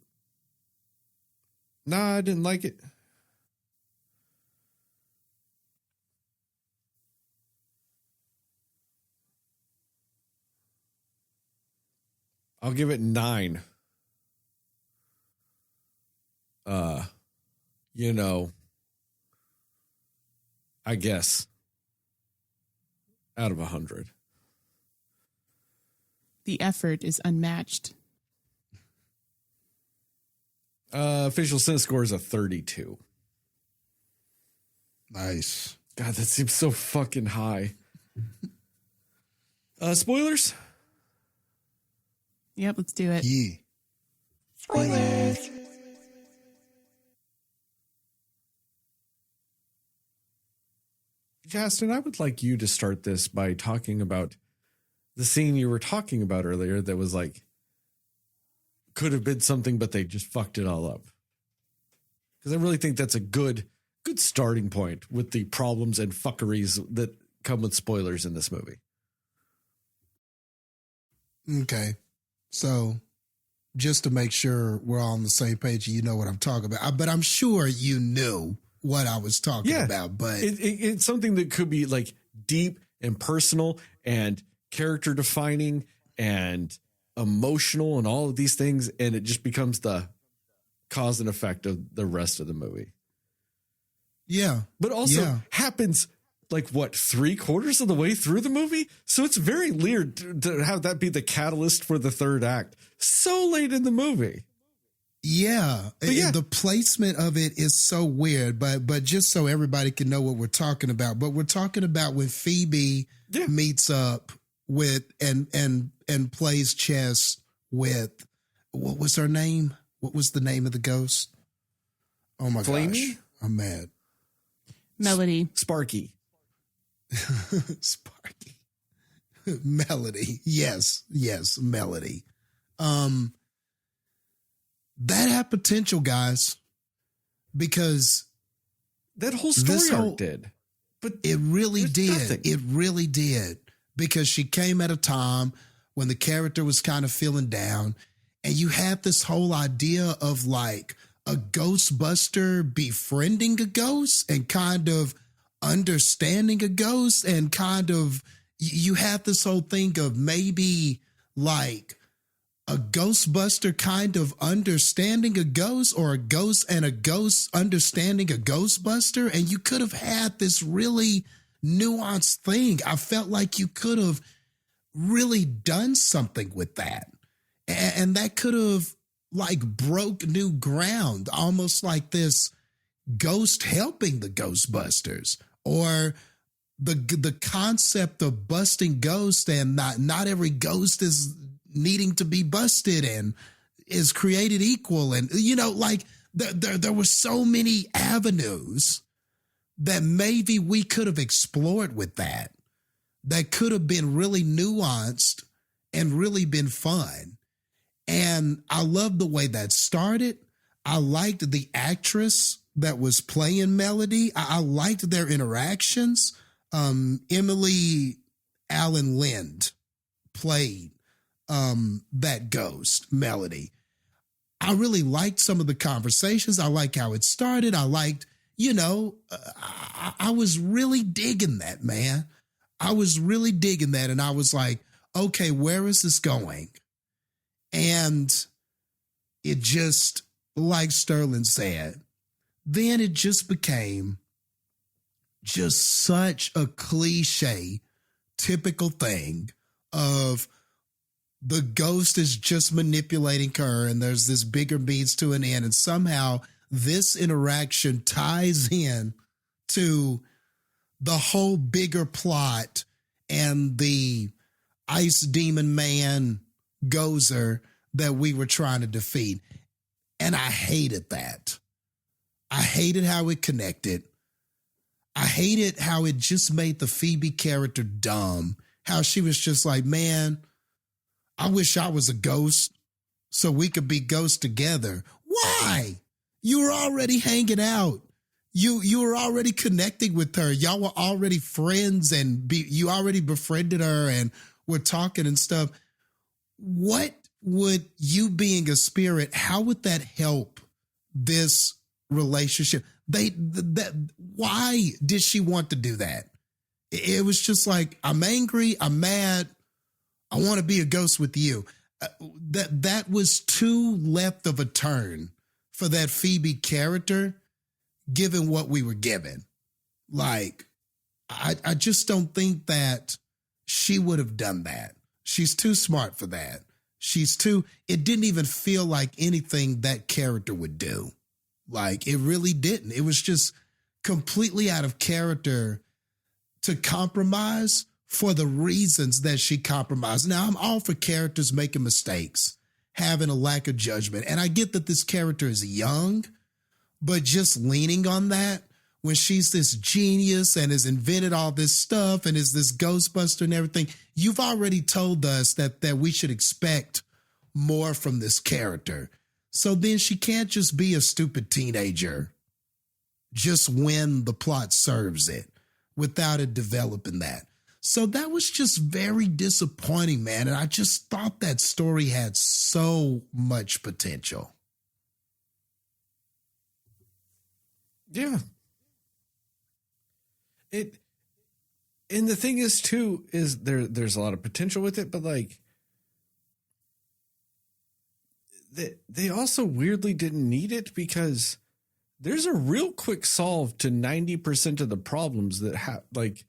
Nah, I didn't like it. I'll give it 9. You know, I guess out of 100. The effort is unmatched. Official Cinescore is a 32. Nice. God, that seems so fucking high. Spoilers? Yep, let's do it. Yeah. Spoilers. Jastin, I would like you to start this by talking about the scene you were talking about earlier that was like, could have been something, but they just fucked it all up. Because I really think that's a good starting point with the problems and fuckeries that come with spoilers in this movie. Okay. So just to make sure we're all on the same page, you know what I'm talking about. But I'm sure you knew what I was talking about. But it's something that could be like deep and personal and character defining and emotional and all of these things, and it just becomes the cause and effect of the rest of the movie. Yeah. But also happens like what, 3/4 of the way through the movie? So it's very weird to have that be the catalyst for the third act so late in the movie. Yeah. The placement of it is so weird, but just so everybody can know what we're talking about. But we're talking about when Phoebe meets up with and plays chess with, what was her name? What was the name of the ghost? Oh my gosh. I'm mad. Melody. Sparky. Sparky. Melody. Yes, Melody. That had potential, guys, because that whole story arc did. But it really did. Nothing. It really did. Because she came at a time when the character was kind of feeling down, and you had this whole idea of like a Ghostbuster befriending a ghost and kind of understanding a ghost, and kind of you had this whole thing of maybe like a Ghostbuster kind of understanding a ghost, or a ghost and a ghost understanding a Ghostbuster. And you could have had this really nuanced thing. I felt like you could have really done something with that. And that could have like broke new ground, almost like this ghost helping the Ghostbusters, or the concept of busting ghosts, and not every ghost is needing to be busted and is created equal. And, you know, like there were so many avenues that maybe we could have explored with that could have been really nuanced and really been fun. And I love the way that started. I liked the actress that was playing Melody. I liked their interactions. Emily Allen Lind played that ghost, Melody. I really liked some of the conversations. I like how it started. I liked, I was really digging that, man. I was really digging that. And I was like, okay, where is this going? And it just, like Sterling said, then it just became just such a cliche, typical thing of the ghost is just manipulating her and there's this bigger means to an end. And somehow this interaction ties in to the whole bigger plot and the ice demon man Gozer that we were trying to defeat. And I hated that. I hated how it connected. I hated how it just made the Phoebe character dumb. How she was just like, man, I wish I was a ghost so we could be ghosts together. Why? You were already hanging out. You were already connecting with her. Y'all were already friends and you already befriended her and were talking and stuff. What would you being a spirit, how would that help this relationship? Why did she want to do that? It was just like, I'm angry, I'm mad, I want to be a ghost with you. That was too left of a turn for that Phoebe character, given what we were given. Like, I just don't think that she would have done that. She's too smart for that. It didn't even feel like anything that character would do. Like, it really didn't. It was just completely out of character to compromise for the reasons that she compromised. Now, I'm all for characters making mistakes, having a lack of judgment. And I get that this character is young, but just leaning on that when she's this genius and has invented all this stuff and is this Ghostbuster and everything, you've already told us that we should expect more from this character. So then she can't just be a stupid teenager just when the plot serves it without it developing that. So that was just very disappointing, man. And I just thought that story had so much potential. Yeah. And the thing is too, is there's a lot of potential with it, but like they also weirdly didn't need it because there's a real quick solve to 90% of the problems that have like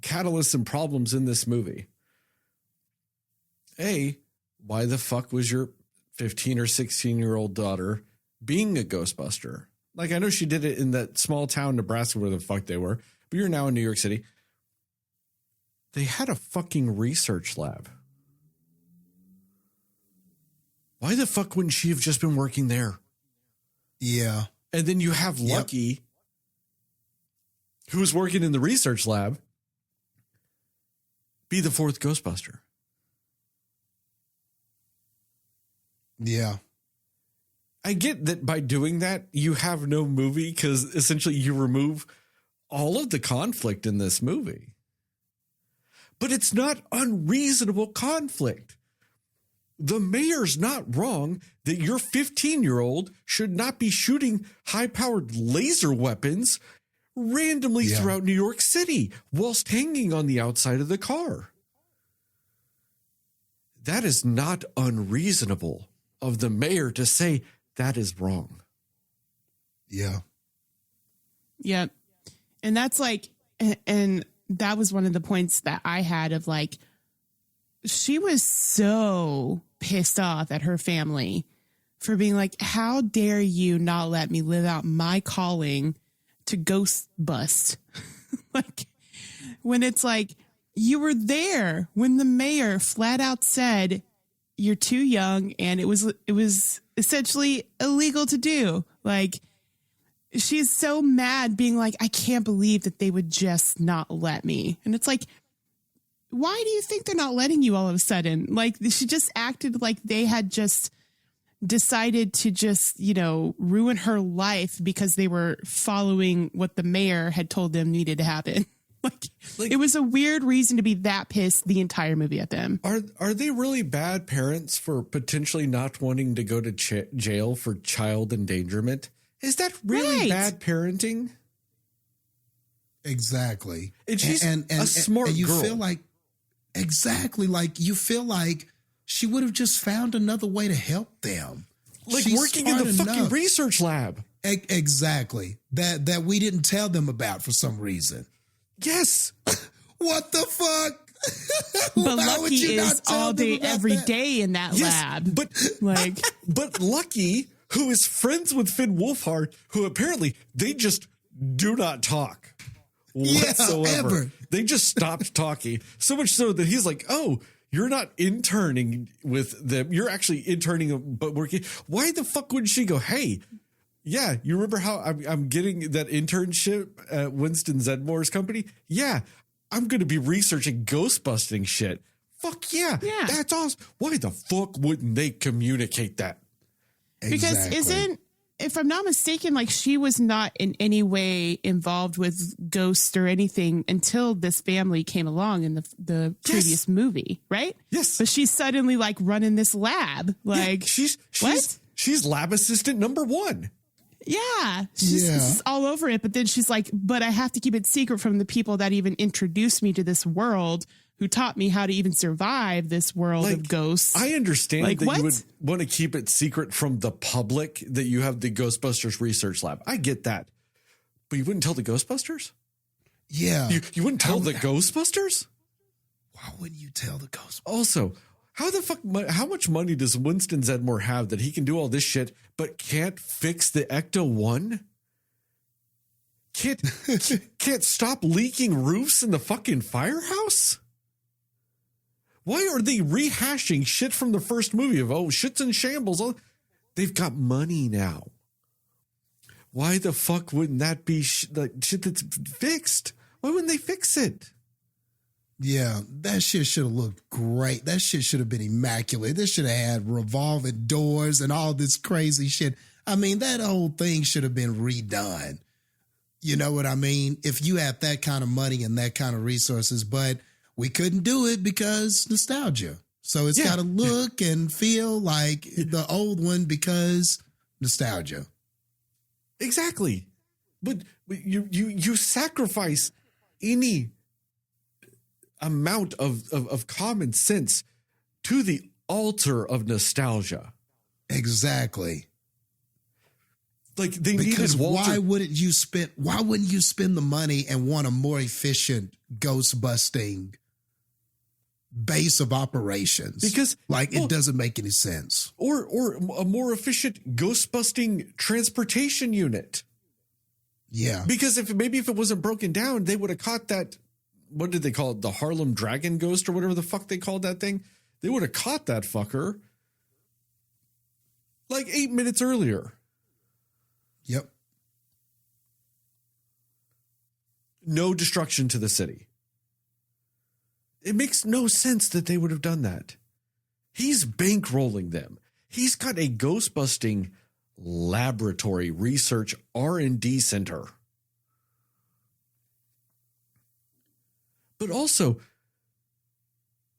catalysts and problems in this movie. Why the fuck was your 15 or 16-year-old daughter being a Ghostbuster? Like, I know she did it in that small town, Nebraska, where the fuck they were, but you're now in New York City. They had a fucking research lab. Why the fuck wouldn't she have just been working there? Yeah. And then you have Lucky, who was working in the research lab, be the fourth Ghostbuster. Yeah. I get that by doing that, you have no movie because essentially you remove all of the conflict in this movie. But it's not unreasonable conflict. The mayor's not wrong that your 15-year-old should not be shooting high-powered laser weapons randomly throughout New York City whilst hanging on the outside of the car. That is not unreasonable of the mayor to say that is wrong. Yeah. Yep. And that's like, and that was one of the points that I had of like, she was so pissed off at her family for being like, how dare you not let me live out my calling to ghost bust? Like, when it's like, you were there when the mayor flat out said you're too young and it was essentially illegal to do. Like, she's so mad being like, I can't believe that they would just not let me. And it's like, why do you think they're not letting you all of a sudden? Like, she just acted like they had just decided to just, ruin her life because they were following what the mayor had told them needed to happen. Like, it was a weird reason to be that pissed the entire movie at them. Are they really bad parents for potentially not wanting to go to jail for child endangerment? Is that really bad parenting? Exactly. And she's a smart and you girl. feel like, exactly, like you feel like she would have just found another way to help them. Like She's working in the smart fucking enough. research lab. Exactly. That we didn't tell them about for some reason. Yes. What the fuck? But Why would Lucky you not is tell all them day, about every that? day in that lab. But Like, but Lucky, who is friends with Finn Wolfhard, who apparently they just do not talk whatsoever. Ever. They just stopped talking. So much so that he's like, "Oh, you're not interning with them. You're actually interning, but working." Why the fuck would she go, "Hey, yeah, you remember how I'm getting that internship at Winston Zedmore's company? Yeah, I'm going to be researching ghostbusting shit." Fuck yeah. Yeah. That's awesome. Why the fuck wouldn't they communicate that? because Exactly. if I'm not mistaken, like she was not in any way involved with ghosts or anything until this family came along in the previous movie, right? Yes. But she's suddenly like running this lab. Like, Yeah, what? she's lab assistant number 1. Yeah, she's all over it. But then she's like, but I have to keep it secret from the people that even introduced me to this world, who taught me how to even survive this world of ghosts. I understand Like, that what? you would want to keep it secret from the public that you have the Ghostbusters research lab. I get that. But you wouldn't tell the Ghostbusters? Yeah. You wouldn't tell the Ghostbusters? Why wouldn't you tell the ghost? Also, how much money does Winston Zedmore have that he can do all this shit but can't fix the Ecto-1? Can't stop leaking roofs in the fucking firehouse? Why are they rehashing shit from the first movie of, oh, shit's in shambles? Oh, they've got money now. Why the fuck wouldn't that be the shit that's fixed? Why wouldn't they fix it? Yeah, that shit should have looked great. That shit should have been immaculate. This should have had revolving doors and all this crazy shit. I mean, that whole thing should have been redone. You know what I mean? If you had that kind of money and that kind of resources, but we couldn't do it because nostalgia. So it's got to look and feel like the old one because nostalgia. Exactly. But you sacrifice any amount of common sense to the altar of nostalgia. Exactly. Like they Because needed Walter. why wouldn't you spend the money and want a more efficient ghost busting base of operations? Because it doesn't make any sense. Or a more efficient ghost busting transportation unit. Yeah. Because if it wasn't broken down, they would have caught that. What did they call it? The Harlem Dragon Ghost or whatever the fuck they called that thing. They would have caught that fucker like 8 minutes earlier. Yep. No destruction to the city. It makes no sense that they would have done that. He's bankrolling them. He's got a ghost busting laboratory research R&D center. But also,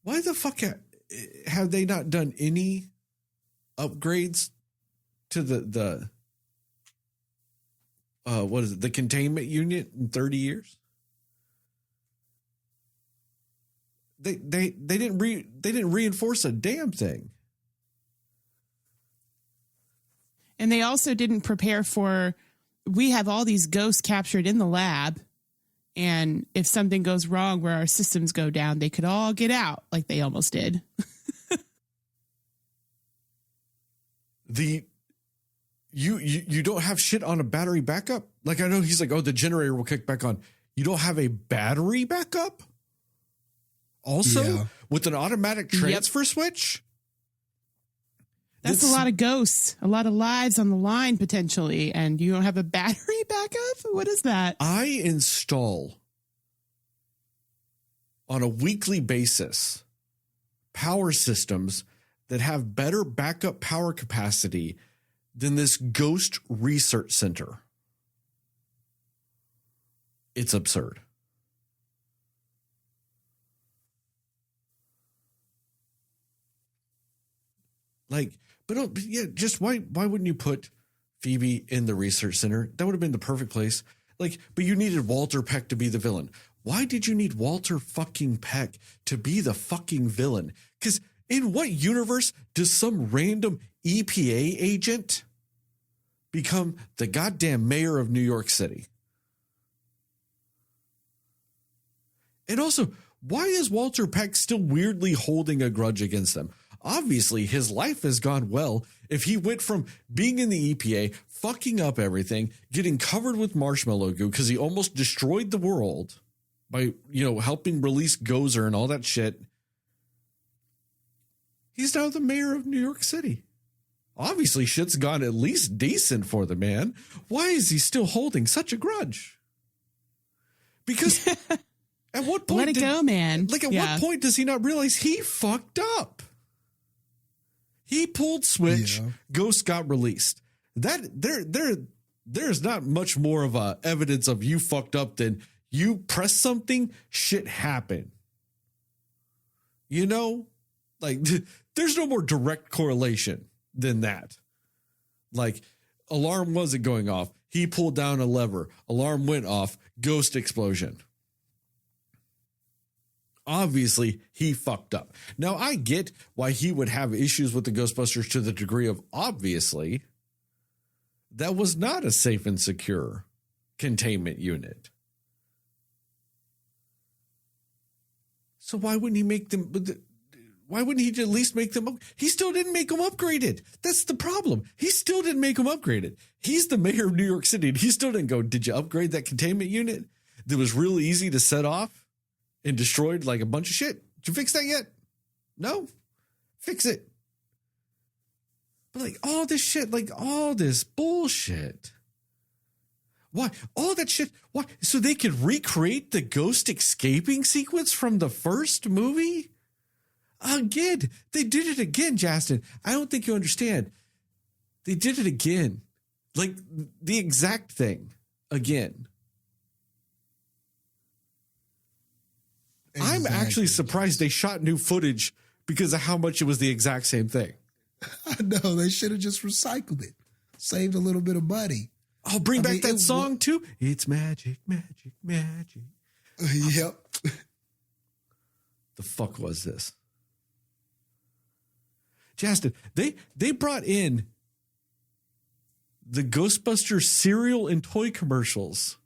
why the fuck have they not done any upgrades to the what is it, the containment unit in 30 years? They didn't reinforce a damn thing. And they also didn't prepare for, we have all these ghosts captured in the lab. And if something goes wrong where our systems go down, they could all get out like they almost did. You don't have shit on a battery backup? Like I know he's like, oh, the generator will kick back on. You don't have a battery backup? Also, with an automatic transfer switch? That's a lot of ghosts, a lot of lives on the line potentially, and you don't have a battery backup? What is that? I install on a weekly basis power systems that have better backup power capacity than this ghost research center. It's absurd. Like, but yeah, just why wouldn't you put Phoebe in the research center? That would have been the perfect place. Like, but you needed Walter Peck to be the villain. Why did you need Walter fucking Peck to be the fucking villain? Because in what universe does some random EPA agent become the goddamn mayor of New York City? And also, why is Walter Peck still weirdly holding a grudge against them? Obviously, his life has gone well if he went from being in the EPA, fucking up everything, getting covered with marshmallow goo because he almost destroyed the world by, helping release Gozer and all that shit. He's now the mayor of New York City. Obviously, shit's gone at least decent for the man. Why is he still holding such a grudge? Because at what point... Let it go, man. Like, at what point does he not realize he fucked up? He pulled switch. Ghost got released. That there's not much more of a evidence of you fucked up than you press something, shit happened. Like there's no more direct correlation than that. Like, alarm wasn't going off. He pulled down a lever. Alarm went off. Ghost explosion. Obviously, he fucked up. Now, I get why he would have issues with the Ghostbusters to the degree of obviously that was not a safe and secure containment unit. So why wouldn't he make them? Why wouldn't he at least make them? He still didn't make them upgraded. That's the problem. He still didn't make them upgraded. He's the mayor of New York City, and he still didn't go, did you upgrade that containment unit that was really easy to set off and destroyed like a bunch of shit? Did you fix that yet? No? Fix it. But like all this shit, like all this bullshit. Why? All that shit. Why? So they could recreate the ghost escaping sequence from the first movie? Again. They did it again, Jastin. I don't think you understand. They did it again. Like the exact thing again. Exactly. I'm actually surprised they shot new footage because of how much it was the exact same thing. I know. They should have just recycled it. Saved a little bit of money. I'll bring back that song too. It's magic, magic, magic. Yep. The fuck was this? Jastin, they brought in the Ghostbusters cereal and toy commercials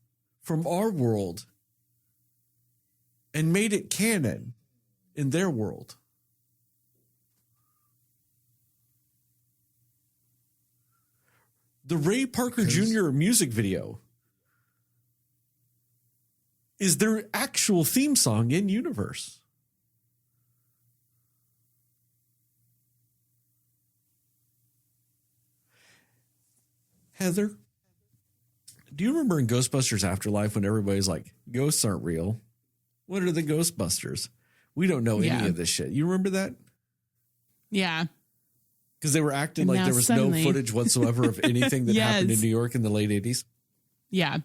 from our world and made it canon in their world. The Ray Parker Jr. music video is their actual theme song in universe. Heather, do you remember in Ghostbusters Afterlife when everybody's like, ghosts aren't real? What are the Ghostbusters? We don't know any of this shit. You remember that? Yeah. Because they were acting like there was no footage whatsoever of anything that happened in New York in the late 80s. Yeah.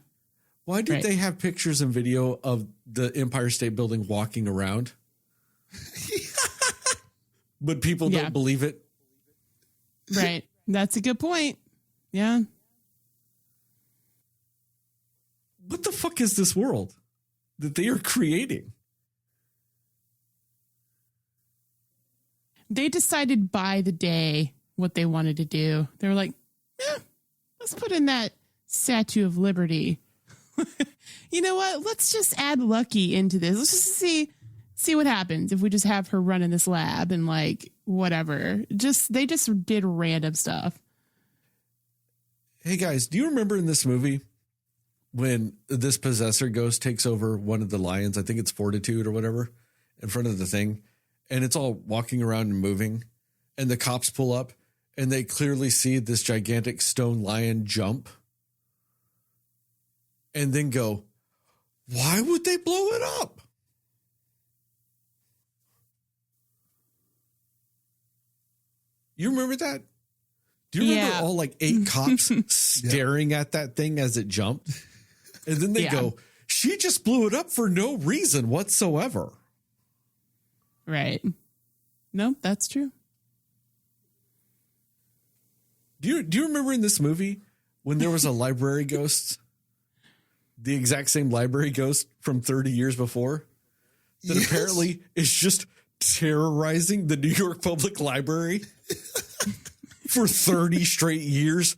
Why did they have pictures and video of the Empire State Building walking around? But people don't believe it. Right. That's a good point. Yeah. What the fuck is this world that they are creating? They decided by the day what they wanted to do. They were like, let's put in that Statue of Liberty. You know what? Let's just add Lucky into this. Let's just see what happens if we just have her run in this lab and like whatever. They just did random stuff. Hey guys, do you remember in this movie when this possessor ghost takes over one of the lions? I think it's Fortitude or whatever in front of the thing. And it's all walking around and moving. And the cops pull up and they clearly see this gigantic stone lion jump. And then go, why would they blow it up? You remember that? Do you remember all like 8 cops staring at that thing as it jumped? And then they go, she just blew it up for no reason whatsoever. Right. No, that's true. Do you remember in this movie when there was a library ghost, the exact same library ghost from 30 years before, that apparently is just terrorizing the New York Public Library for 30 straight years,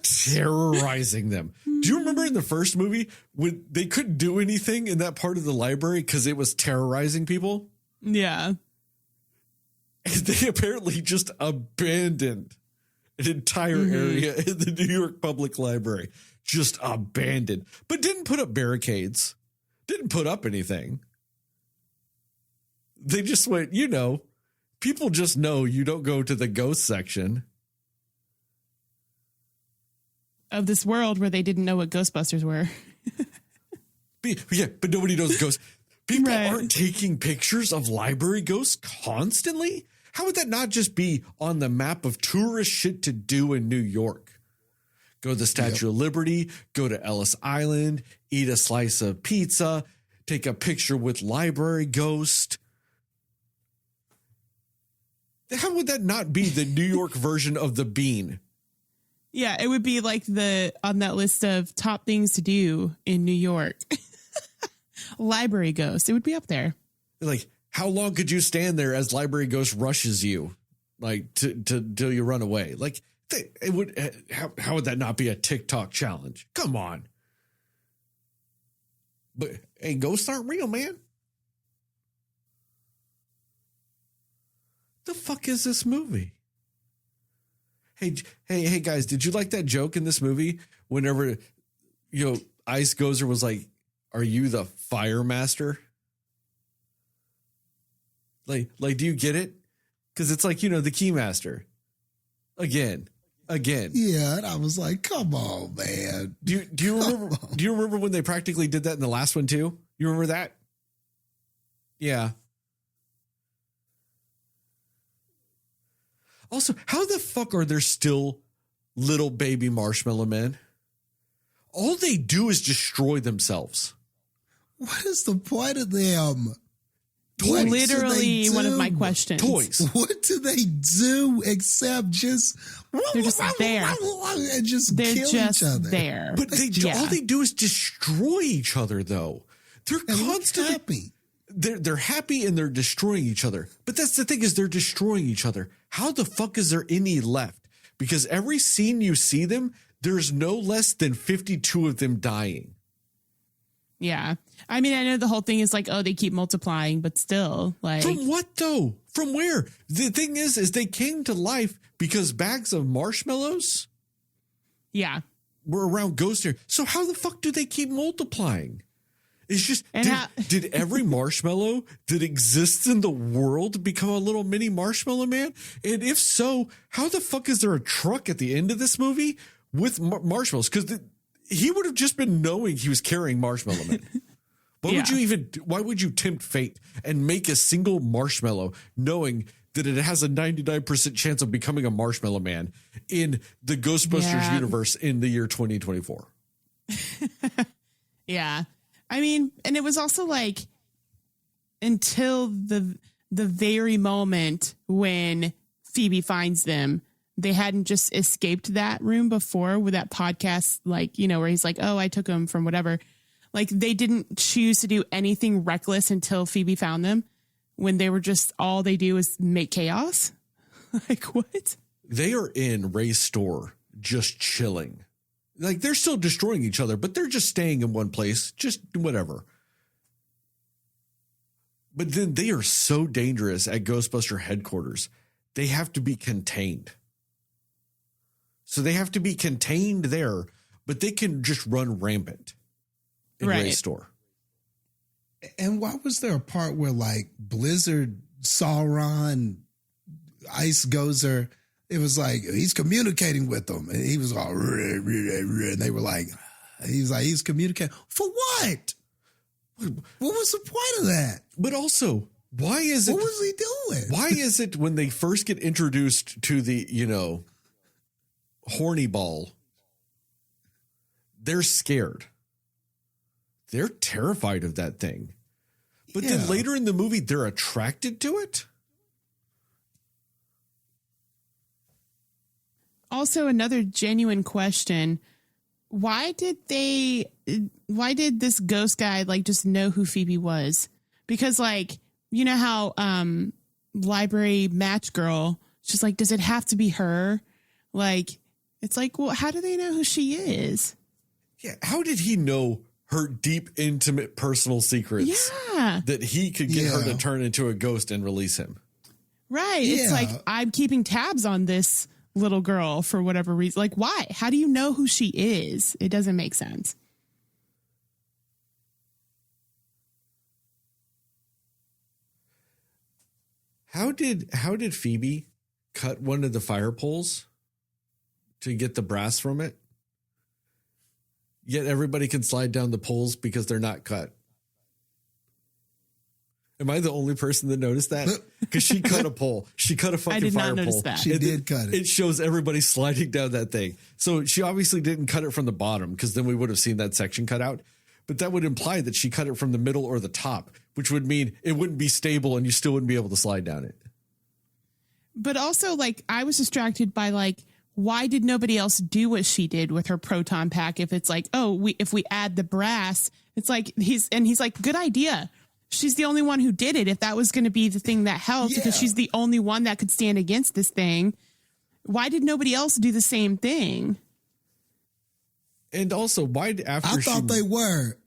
terrorizing them. Do you remember in the first movie when they couldn't do anything in that part of the library because it was terrorizing people? Yeah. And they apparently just abandoned an entire area in the New York Public Library. Just abandoned. But didn't put up barricades. Didn't put up anything. They just went, people just know you don't go to the ghost section Of this world where they didn't know what Ghostbusters were. Yeah, but nobody knows ghosts. People aren't taking pictures of library ghosts constantly. How would that not just be on the map of tourist shit to do in New York? Go to the Statue of Liberty, go to Ellis Island, eat a slice of pizza, take a picture with library ghost. How would that not be the New York version of the Bean? Yeah, it would be like on that list of top things to do in New York. Library ghost. It would be up there. Like, how long could you stand there as library ghost rushes you, like till you run away? Like, it would. How would that not be a TikTok challenge? Come on. But hey, ghosts aren't real, man. The fuck is this movie? Hey, guys, did you like that joke in this movie? Whenever, Ice Gozer was like, "Are you the fire master?" Like, do you get it? Because it's like, the keymaster. Again. Yeah, and I was like, come on, man. Do you remember? Do you remember when they practically did that in the last one too? You remember that? Yeah. Also, how the fuck are there still little baby marshmallow men? All they do is destroy themselves. What is the point of them? Toys. Literally one of my questions. Toys. What do they do except just... They're just there. And just They're kill just each other. there. But all they do is destroy each other, though. They're constantly happy. They're happy and they're destroying each other. But that's the thing, is they're destroying each other. How the fuck is there any left? Because every scene you see them, there's no less than 52 of them dying. Yeah. I mean, I know the whole thing is like, oh, they keep multiplying, but still, like... From what, though? From where? The thing is they came to life because bags of marshmallows were around ghost here. So how the fuck do they keep multiplying? It's just, did every marshmallow that exists in the world become a little mini marshmallow man? And if so, how the fuck is there a truck at the end of this movie with marshmallows? Because he would have just been knowing he was carrying marshmallow man. Why would you tempt fate and make a single marshmallow knowing that it has a 99% chance of becoming a marshmallow man in the Ghostbusters universe in the year 2024? Yeah. I mean, and it was also like until the very moment when Phoebe finds them, they hadn't just escaped that room before with that podcast, like, where he's like, oh, I took him from whatever. Like, they didn't choose to do anything reckless until Phoebe found them, when they were just, all they do is make chaos. Like, what? They are in Ray's store just chilling. Like, they're still destroying each other, but they're just staying in one place, just whatever. But then they are so dangerous at Ghostbuster headquarters. They have to be contained. So they have to be contained there, but they can just run rampant in Ray's store. And why was there a part where, like, Blizzard, Sauron, Ice Gozer, it was like, he's communicating with them. And he was all, and they were like, he's communicating. For what? What was the point of that? But also, why is it? What was he doing? Why is it when they first get introduced to the, horny ball, they're scared. They're terrified of that thing. But then later in the movie, they're attracted to it. Also, another genuine question. Why did this ghost guy like just know who Phoebe was? Because like, you know how library match girl, she's like, does it have to be her? Like, it's like, well, how do they know who she is? Yeah. How did he know her deep, intimate, personal secrets? Yeah. That he could get her to turn into a ghost and release him. Right. Yeah. It's like, I'm keeping tabs on this little girl for whatever reason. Like, why? How do you know who she is? It doesn't make sense. How did Phoebe cut one of the fire poles to get the brass from it? Yet everybody can slide down the poles because they're not cut. Am I the only person that noticed that? Because she cut a pole. She cut a fucking fire pole. That. She did cut it. It shows everybody sliding down that thing. So she obviously didn't cut it from the bottom because then we would have seen that section cut out. But that would imply that she cut it from the middle or the top, which would mean it wouldn't be stable and you still wouldn't be able to slide down it. But also, like, I was distracted by, like, why did nobody else do what she did with her proton pack? If it's like, oh, if we add the brass, it's like he's like, good idea. She's the only one who did it. If that was going to be the thing that helped, because she's the only one that could stand against this thing. Why did nobody else do the same thing? And also, why after I thought they were.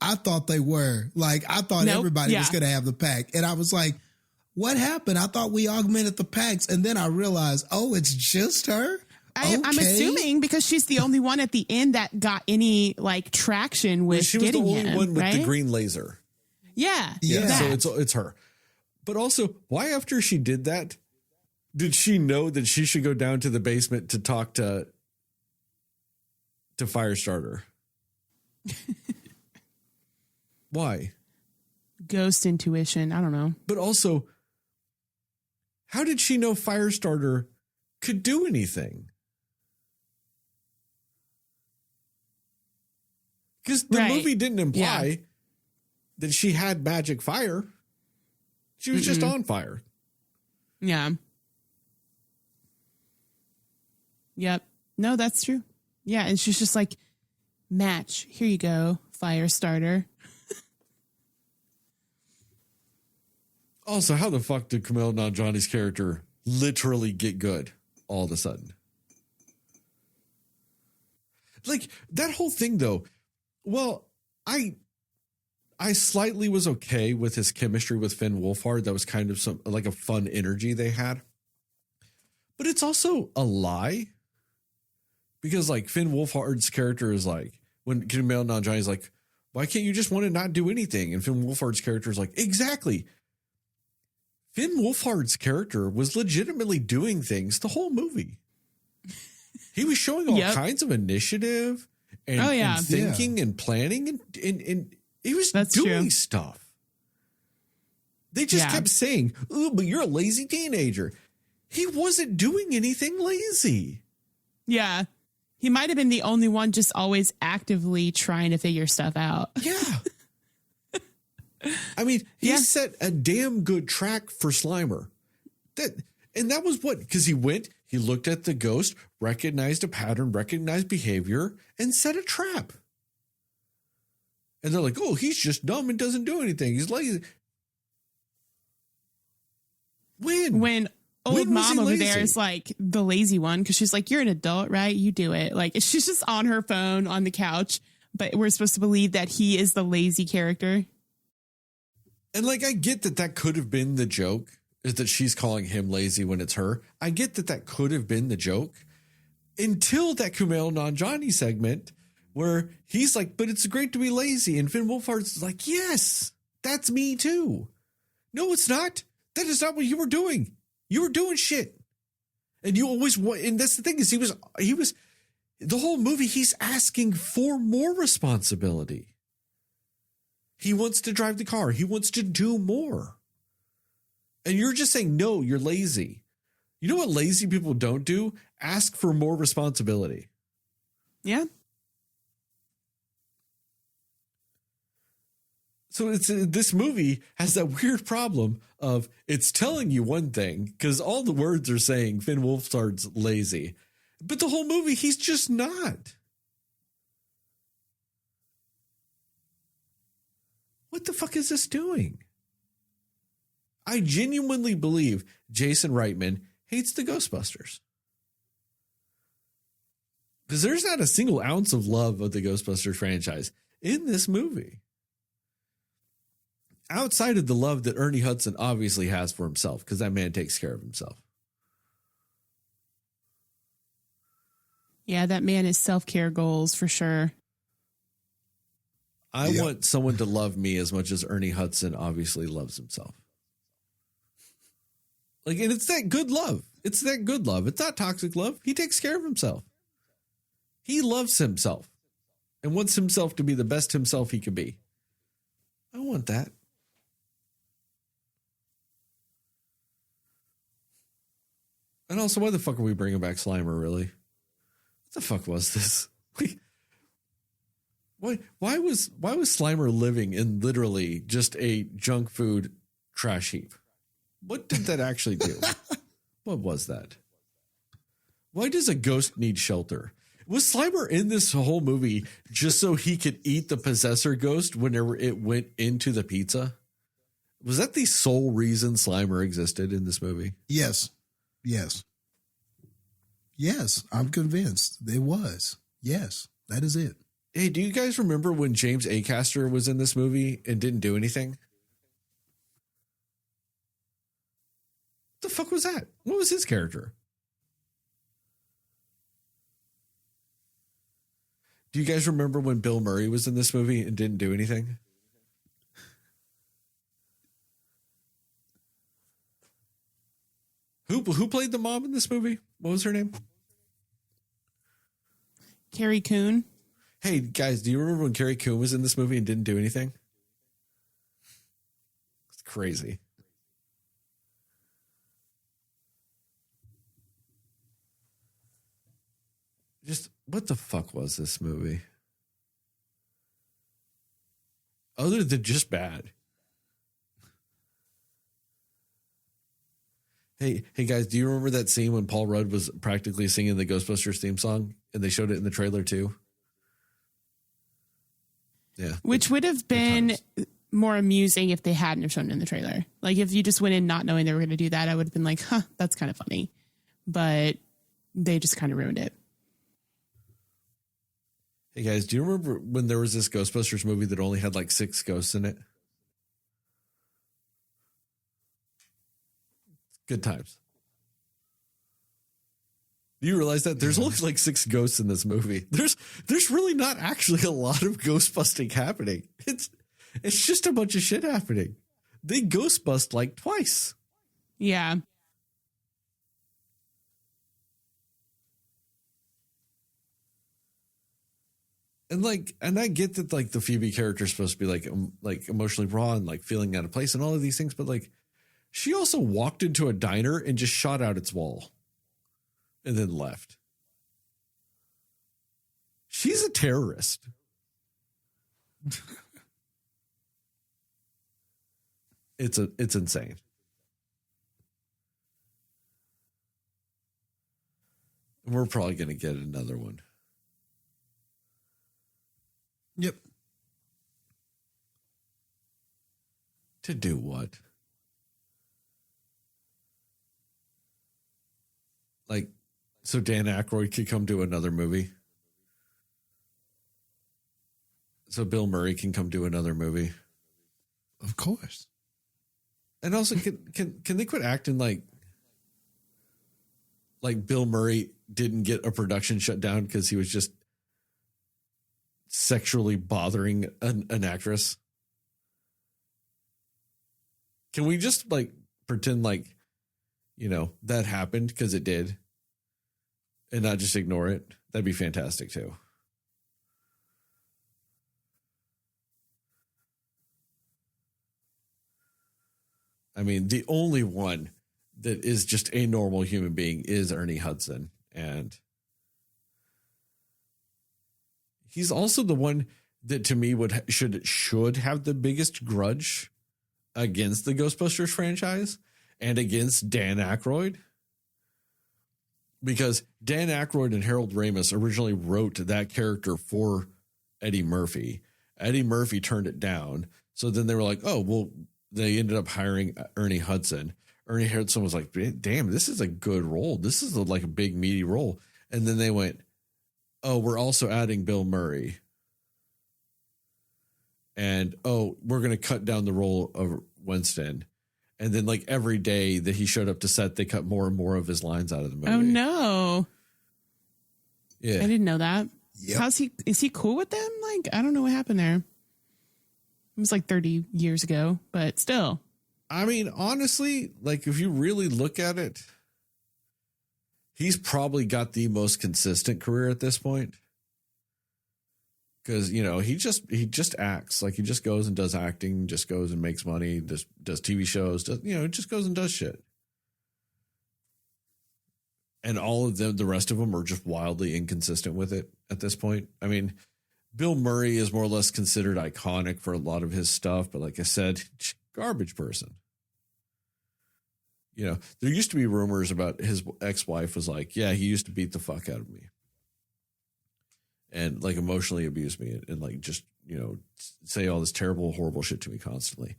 Like, I thought everybody was going to have the pack. And I was like, what happened? I thought we augmented the packs. And then I realized, oh, it's just her? I'm assuming because she's the only one at the end that got any, like, traction with she was getting the only him, one with right? the green laser. Yeah. So it's her. But also, why after she did that, did she know that she should go down to the basement to talk to Firestarter? Why? Ghost intuition. I don't know. But also, how did she know Firestarter could do anything? Because the movie didn't imply that she had magic fire. She was just on fire. Yeah. Yep. No, that's true. Yeah. And she's just like, match. Here you go, Firestarter. Also, how the fuck did Kumail Nanjiani's character literally get good all of a sudden? Like, that whole thing, though, well, I slightly was okay with his chemistry with Finn Wolfhard. That was kind of some like a fun energy they had. But it's also a lie. Because, like, Finn Wolfhard's character is like, when Kumail Nanjiani is like, why can't you just want to not do anything? And Finn Wolfhard's character is like, exactly. Finn Wolfhard's character was legitimately doing things the whole movie. He was showing all kinds of initiative and thinking and planning and he was doing stuff. They just kept saying, "Oh, but you're a lazy teenager." He wasn't doing anything lazy. Yeah. He might have been the only one just always actively trying to figure stuff out. Yeah. I mean, he set a damn good track for Slimer. That was what, because he looked at the ghost, recognized a pattern, recognized behavior, and set a trap. And they're like, oh, he's just dumb and doesn't do anything. He's lazy. When old mom over there is like the lazy one, because she's like, you're an adult, right? You do it. Like, she's just on her phone on the couch, but we're supposed to believe that he is the lazy character. And like, I get that could have been the joke, is that she's calling him lazy when it's her. I get that could have been the joke until that Kumail Nanjiani segment where he's like, but it's great to be lazy. And Finn Wolfhard's like, yes, that's me too. No, it's not. That is not what you were doing. You were doing shit. And you always want, and that's the thing is he was the whole movie, he's asking for more responsibility. He wants to drive the car. He wants to do more. And you're just saying, no, you're lazy. You know what lazy people don't do? Ask for more responsibility. Yeah. So this movie has that weird problem of it's telling you one thing because all the words are saying Finn Wolfhard's lazy. But the whole movie, he's just not. What the fuck is this doing? I genuinely believe Jason Reitman hates the Ghostbusters. Because there's not a single ounce of love of the Ghostbusters franchise in this movie. Outside of the love that Ernie Hudson obviously has for himself, because that man takes care of himself. Yeah, that man is self-care goals for sure. I want someone to love me as much as Ernie Hudson obviously loves himself. Like, and it's that good love. It's that good love. It's not toxic love. He takes care of himself. He loves himself and wants himself to be the best himself he could be. I want that. And also, why the fuck are we bringing back Slimer, really? What the fuck was this? Why was Slimer living in literally just a junk food trash heap? What did that actually do? What was that? Why does a ghost need shelter? Was Slimer in this whole movie just so he could eat the possessor ghost whenever it went into the pizza? Was that the sole reason Slimer existed in this movie? Yes. I'm convinced it was. Yes, that is it. Hey, do you guys remember when James Acaster was in this movie and didn't do anything? What the fuck was that? What was his character? Do you guys remember when Bill Murray was in this movie and didn't do anything? Who played the mom in this movie? What was her name? Carrie Coon. Hey, guys, do you remember when Carrie Coon was in this movie and didn't do anything? It's crazy. Just, what the fuck was this movie? Other than just bad. Hey, guys, do you remember that scene when Paul Rudd was practically singing the Ghostbusters theme song and they showed it in the trailer too? Yeah. Which would have been more amusing if they hadn't have shown it in the trailer. Like if you just went in not knowing they were going to do that, I would have been like, huh, that's kind of funny. But they just kind of ruined it. Hey guys, do you remember when there was this Ghostbusters movie that only had like 6 ghosts in it? Good times. Do you realize that there's only like 6 ghosts in this movie? There's really not actually a lot of ghost busting happening. It's just a bunch of shit happening. They ghost bust like twice. Yeah. And I get that like the Phoebe character is supposed to be like emotionally raw and like feeling out of place and all of these things, but like she also walked into a diner and just shot out its wall and then left. She's a terrorist. It's insane. And we're probably going to get another one. Yep. To do what? Like, so Dan Aykroyd could come do another movie. So Bill Murray can come do another movie. Of course. And also, can they quit acting like Bill Murray didn't get a production shut down because he was just sexually bothering an actress? Can we just like pretend like, you know, that happened because it did and not just ignore it? That'd be fantastic too. I mean, the only one that is just a normal human being is Ernie Hudson. And he's also the one that to me should have the biggest grudge against the Ghostbusters franchise and against Dan Aykroyd. because Dan Aykroyd and Harold Ramis originally wrote that character for Eddie Murphy. Eddie Murphy turned it down. So then they were like, oh, well, they ended up hiring Ernie Hudson. Ernie Hudson was like, damn, this is a good role. This is like a big, meaty role. And then they went, oh, we're also adding Bill Murray. And, oh, we're going to cut down the role of Winston. And then, like, every day that he showed up to set, they cut more and more of his lines out of the movie. Oh, no. Yeah. I didn't know that. Yep. Is he cool with them? Like, I don't know what happened there. It was like 30 years ago, but still. I mean, honestly, like, if you really look at it, he's probably got the most consistent career at this point. Because, you know, he just acts. Like, he just goes and does acting, just goes and makes money, does TV shows, just goes and does shit. And all of them, the rest of them are just wildly inconsistent with it at this point. I mean, Bill Murray is more or less considered iconic for a lot of his stuff. But like I said, garbage person. You know, there used to be rumors about his ex-wife was like, yeah, he used to beat the fuck out of me. And like emotionally abuse me and like just, you know, say all this terrible, horrible shit to me constantly.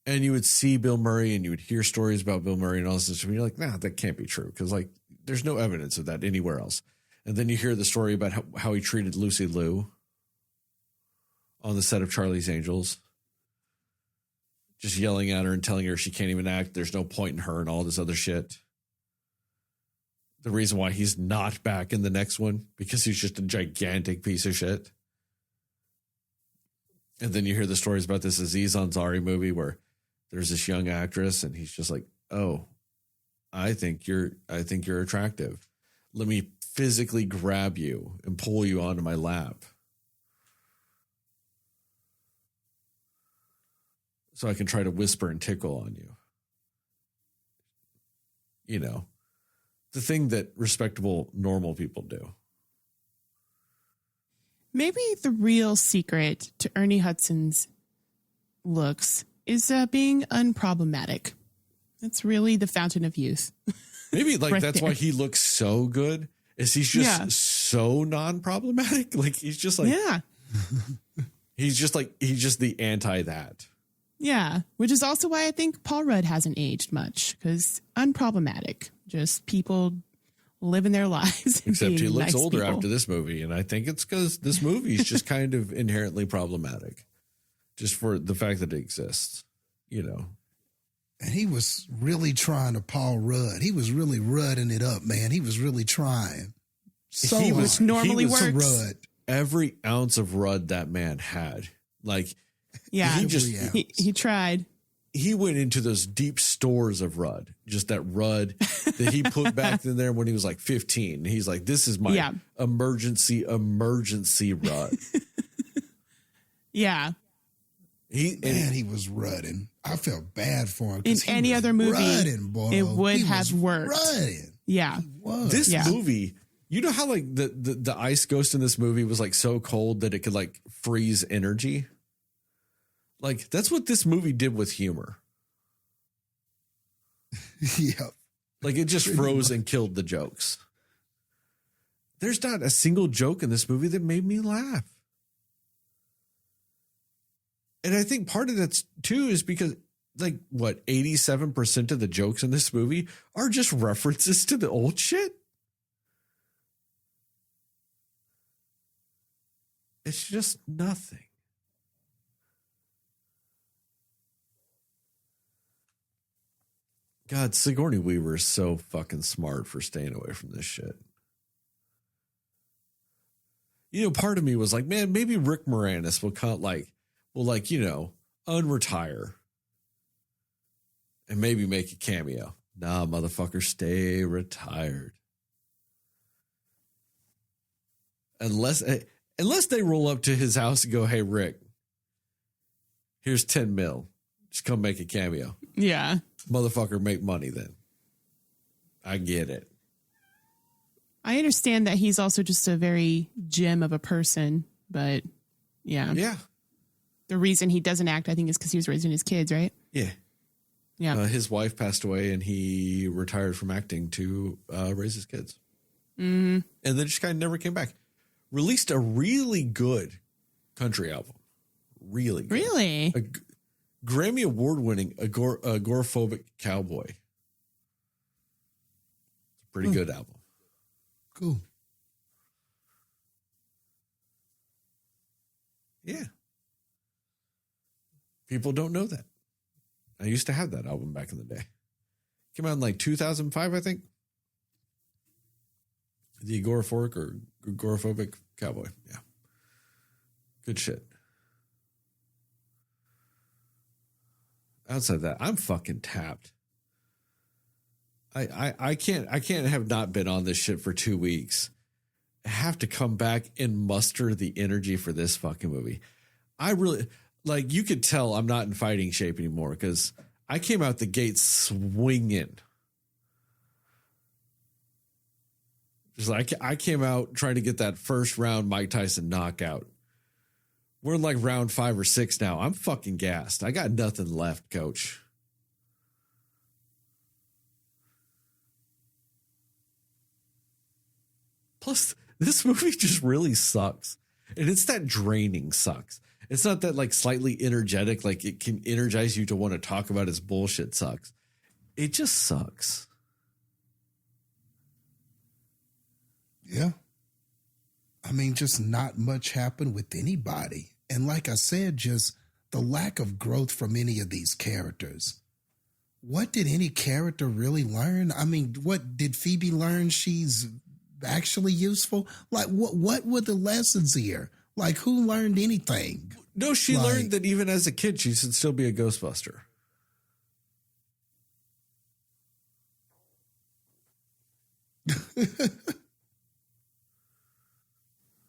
And you would see Bill Murray and you would hear stories about Bill Murray and all this stuff. And you're like, nah, that can't be true. Because like there's no evidence of that anywhere else. And then you hear the story about how he treated Lucy Liu on the set of Charlie's Angels. Just yelling at her and telling her she can't even act. There's no point in her and all this other shit. The reason why he's not back in the next one, because he's just a gigantic piece of shit. And then you hear the stories about this Aziz Ansari movie where there's this young actress and he's just like, oh, I think you're attractive. Let me physically grab you and pull you onto my lap so I can try to whisper and tickle on you. You know, the thing that respectable, normal people do. Maybe the real secret to Ernie Hudson's looks is being unproblematic. That's really the fountain of youth. Maybe like Right that's there. why he looks so good. Is he's just so non-problematic? Like he's just like he's just the anti that. Yeah, which is also why I think Paul Rudd hasn't aged much, because unproblematic, just people living their lives. And Except he being looks nice older people. after this movie, and I think it's because this movie is just kind of inherently problematic, just for the fact that it exists. You know, And he was really trying to Paul Rudd. He was really rudding it up, man. He was really trying. So He hard. was- normally he was works. Rudd. every ounce of Rudd that man had, like Yeah, he just he tried. he went into those deep stores of Rudd, just that Rudd that he put back in there when he was like 15. He's like, this is my emergency Rudd. Yeah. He was rudding. I felt bad for him. In 'cause he any was other movie, rudding, boy. it would He have was worked. Rudding. Yeah. He was. This Yeah. movie, you know how like the ice ghost in this movie was like so cold that it could like freeze energy? Like that's what this movie did with humor. Yeah. Like it just froze and killed the jokes. There's not a single joke in this movie that made me laugh. And I think part of that too is because like what 87% of the jokes in this movie are just references to the old shit. It's just nothing. God, Sigourney Weaver is so fucking smart for staying away from this shit. You know, part of me was like, man, maybe Rick Moranis will unretire and maybe make a cameo. Nah, motherfucker, stay retired. Unless they roll up to his house and go, hey, Rick, here's 10 mil. Just come make a cameo. Yeah. Motherfucker, make money then. I get it. I understand that he's also just a very gem of a person, but yeah. Yeah. The reason he doesn't act, I think, is because he was raising his kids, right? Yeah. Yeah. His wife passed away and he retired from acting to raise his kids. Mm-hmm. And then just kind of never came back. Released a really good country album. Really good. Really? A Grammy award-winning agoraphobic cowboy. It's a pretty good album. Cool. Yeah. People don't know that. I used to have that album back in the day. Came out in like 2005, I think. The agoraphobic cowboy. Yeah. Good shit. Outside that, I'm fucking tapped. I can't have not been on this shit for 2 weeks. I have to come back and muster the energy for this fucking movie. I really, like, you could tell I'm not in fighting shape anymore because I came out the gate swinging. Just like I came out trying to get that first round Mike Tyson knockout. We're in like round 5 or 6 now. I'm fucking gassed. I got nothing left, coach. Plus, this movie just really sucks. And it's that draining sucks. It's not that like slightly energetic, like it can energize you to want to talk about its bullshit sucks. It just sucks. Yeah. I mean, just not much happened with anybody. And like I said, just the lack of growth from any of these characters. What did any character really learn? I mean, what did Phoebe learn? She's actually useful. Like, what were the lessons here? Like, who learned anything? No, she learned that even as a kid, she should still be a Ghostbuster.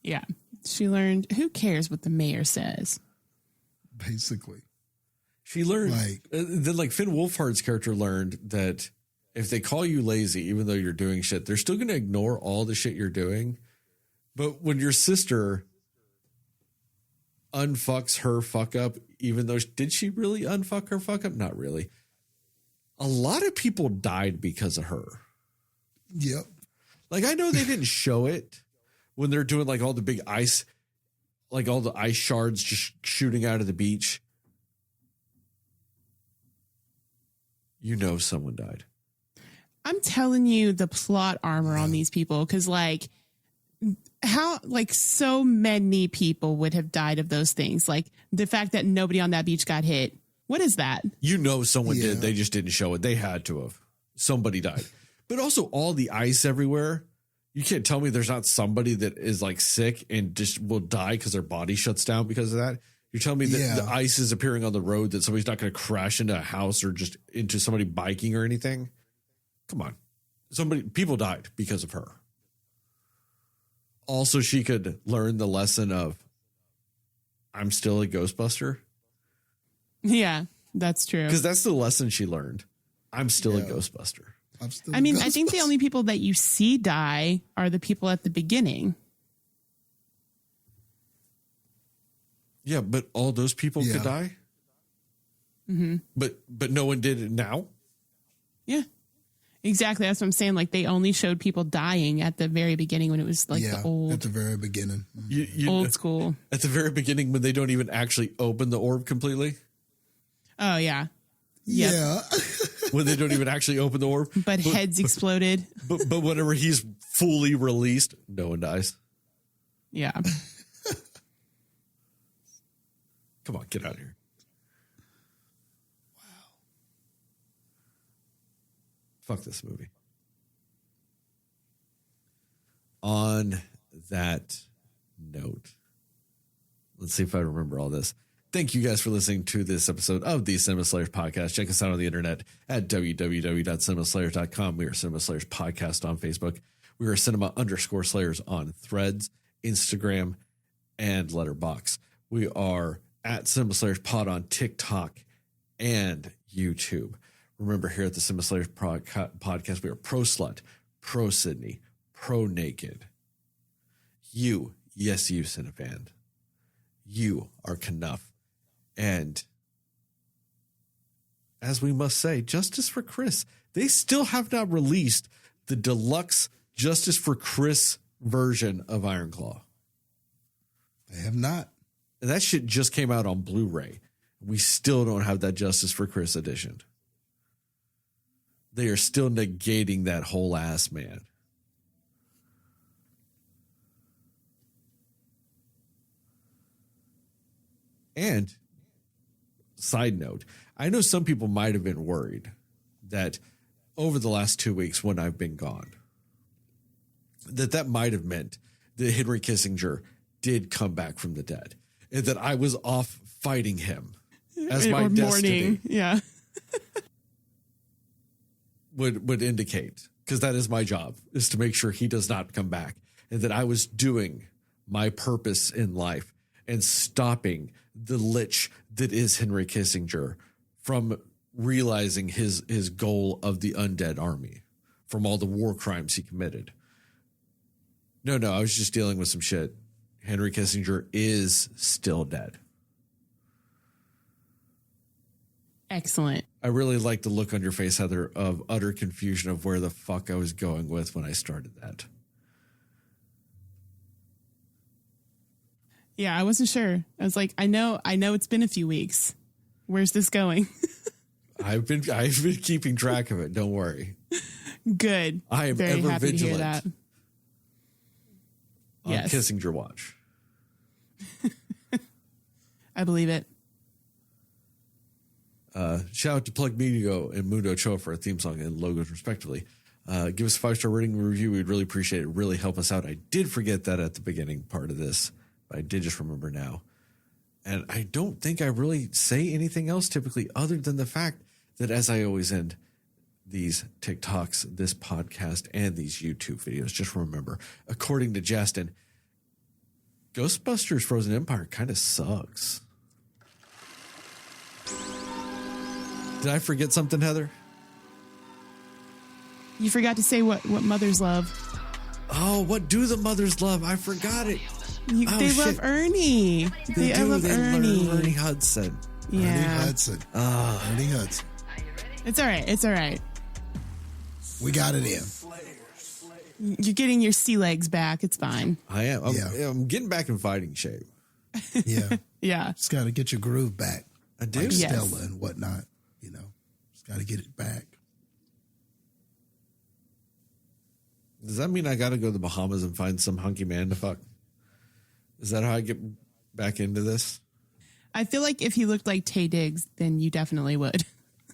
Yeah. She learned, who cares what the mayor says? Basically. She learned, then like Finn Wolfhard's character learned that if they call you lazy, even though you're doing shit, they're still going to ignore all the shit you're doing. But when your sister unfucks her fuck up, even though, did she really unfuck her fuck up? Not really. A lot of people died because of her. Yep. Like, I know they didn't show it when they're doing like all the big ice, like all the ice shards just shooting out of the beach. You know someone died. I'm telling you the plot armor on these people, because like how like so many people would have died of those things. Like the fact that nobody on that beach got hit. What is that? You know someone did. They just didn't show it. They had to have. Somebody died. But also all the ice everywhere. You can't tell me there's not somebody that is like sick and just will die because their body shuts down because of that. You're telling me that the ice is appearing on the road, that somebody's not going to crash into a house or just into somebody biking or anything? Come on. People died because of her. Also, she could learn the lesson of, I'm still a Ghostbuster. Yeah, that's true. Because that's the lesson she learned. I'm still a Ghostbuster. I mean, I think the only people that you see die are the people at the beginning. Yeah, but all those people could die. Mm-hmm. But no one did it now. Yeah, exactly. That's what I'm saying. Like they only showed people dying at the very beginning when it was like the old, at the very beginning, old school. At the very beginning when they don't even actually open the orb completely. Oh yeah, yeah. When they don't even actually open the orb, but heads exploded. But whenever he's fully released, no one dies. Yeah. Come on, get out of here. Wow. Fuck this movie. On that note, let's see if I remember all this. Thank you guys for listening to this episode of the Cinema Slayers podcast. Check us out on the internet at www.cinemaslayers.com. We are Cinema Slayers podcast on Facebook. We are cinema_slayers on Threads, Instagram, and Letterboxd. We are at Cinema Slayers Pod on TikTok and YouTube. Remember, here at the Cinema Slayers podcast, we are pro slut, pro Sydney, pro naked. You, yes, you, Cinefan. You are Knuff. And as we must say, Justice for Chris. They still have not released the deluxe Justice for Chris version of Ironclaw. They have not. And that shit just came out on Blu-ray. We still don't have that Justice for Chris edition. They are still negating that whole ass man. And side note, I know some people might have been worried that over the last 2 weeks when I've been gone, that might have meant that Henry Kissinger did come back from the dead and that I was off fighting him as my destiny would indicate, because that is my job, is to make sure he does not come back, and that I was doing my purpose in life and stopping the lich that is Henry Kissinger from realizing his goal of the undead army, from all the war crimes he committed. No, I was just dealing with some shit. Henry Kissinger is still dead. Excellent. I really like the look on your face, Heather, of utter confusion of where the fuck I was going with when I started that. Yeah, I wasn't sure. I was like, I know it's been a few weeks. Where's this going? I've been keeping track of it. Don't worry. Good. I am very ever happy vigilant to hear that. on Yes. Kissinger watch. I believe it. Shout out to Plug Medio and Mundo Cho for our theme song and logos, respectively. Give us a 5-star rating and review. We'd really appreciate it. Really help us out. I did forget that at the beginning part of this, but I did just remember now. And I don't think I really say anything else typically other than the fact that, as I always end these TikToks, this podcast, and these YouTube videos, just remember, according to Jastin, Ghostbusters Frozen Empire kind of sucks. Did I forget something, Heather? You forgot to say what mothers love. Oh, what do the mothers love? I forgot it. They love Ernie. I love Ernie. Ernie Hudson. Yeah. Ernie Hudson. Ernie Hudson. It's all right. It's all right. We got it in. You're getting your sea legs back. It's fine. I am. I'm getting back in fighting shape. Yeah. Yeah. Just got to get your groove back. I do. Like Yes. Stella and whatnot. You know, just got to get it back. Does that mean I got to go to the Bahamas and find some hunky man to fuck? Is that how I get back into this? I feel like if he looked like Taye Diggs, then you definitely would.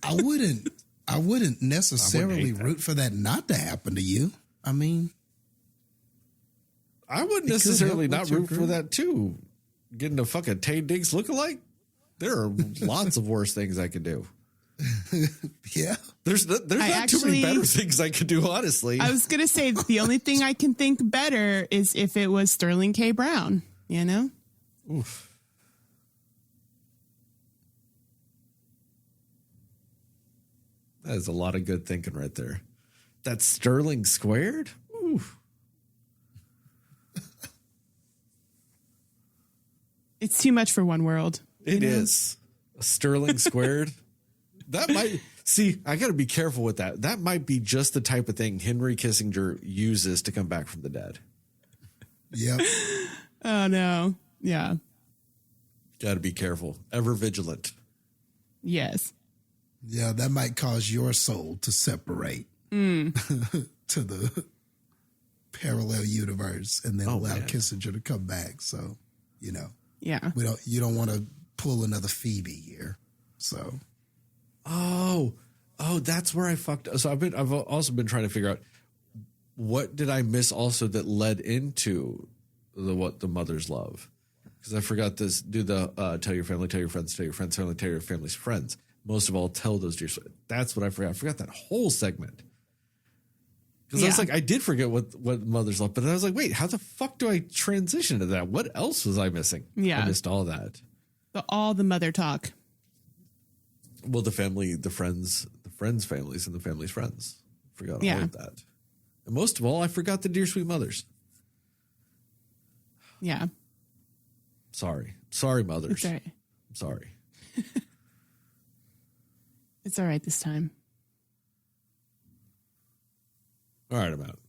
I wouldn't necessarily hate that. root for that not to happen to you. I mean, I wouldn't It could necessarily help not with your root for groove. that too. Getting a fucking Taye Diggs lookalike? There are lots of worse things I could do. yeah. There's not too many actually- better things I could do, honestly. I was going to say the only thing I can think better is if it was Sterling K. Brown, you know? Oof. That is a lot of good thinking right there. That's Sterling squared? Oof. It's too much for one world. It is. A Sterling squared. That might see, I gotta be careful with that. That might be just the type of thing Henry Kissinger uses to come back from the dead. Yep. Oh, no. Yeah. Gotta be careful. Ever vigilant. Yes. Yeah, that might cause your soul to separate to the parallel universe and then allow man. Kissinger to come back. So, you know, Yeah. you don't want to pull another Phoebe here. So, Oh, that's where I fucked up. So I've also been trying to figure out what did I miss also that led into what the mothers love. Because I forgot this. Do the tell your family, tell your friends, tell your friends, family, tell your family's friends. Most of all, tell those dear. That's what I forgot. I forgot that whole segment. Because I was Yeah. like, I did forget what mothers love, but then I was like, wait, how the fuck do I transition to that? What else was I missing? Yeah. I missed all that. All the mother talk. Well, the family, the friends' families, and the family's friends. Forgot all Yeah. of that. And most of all, I forgot the dear sweet mothers. Yeah. Sorry, mothers. It's all right. I'm sorry. It's all right this time. All right, I'm out.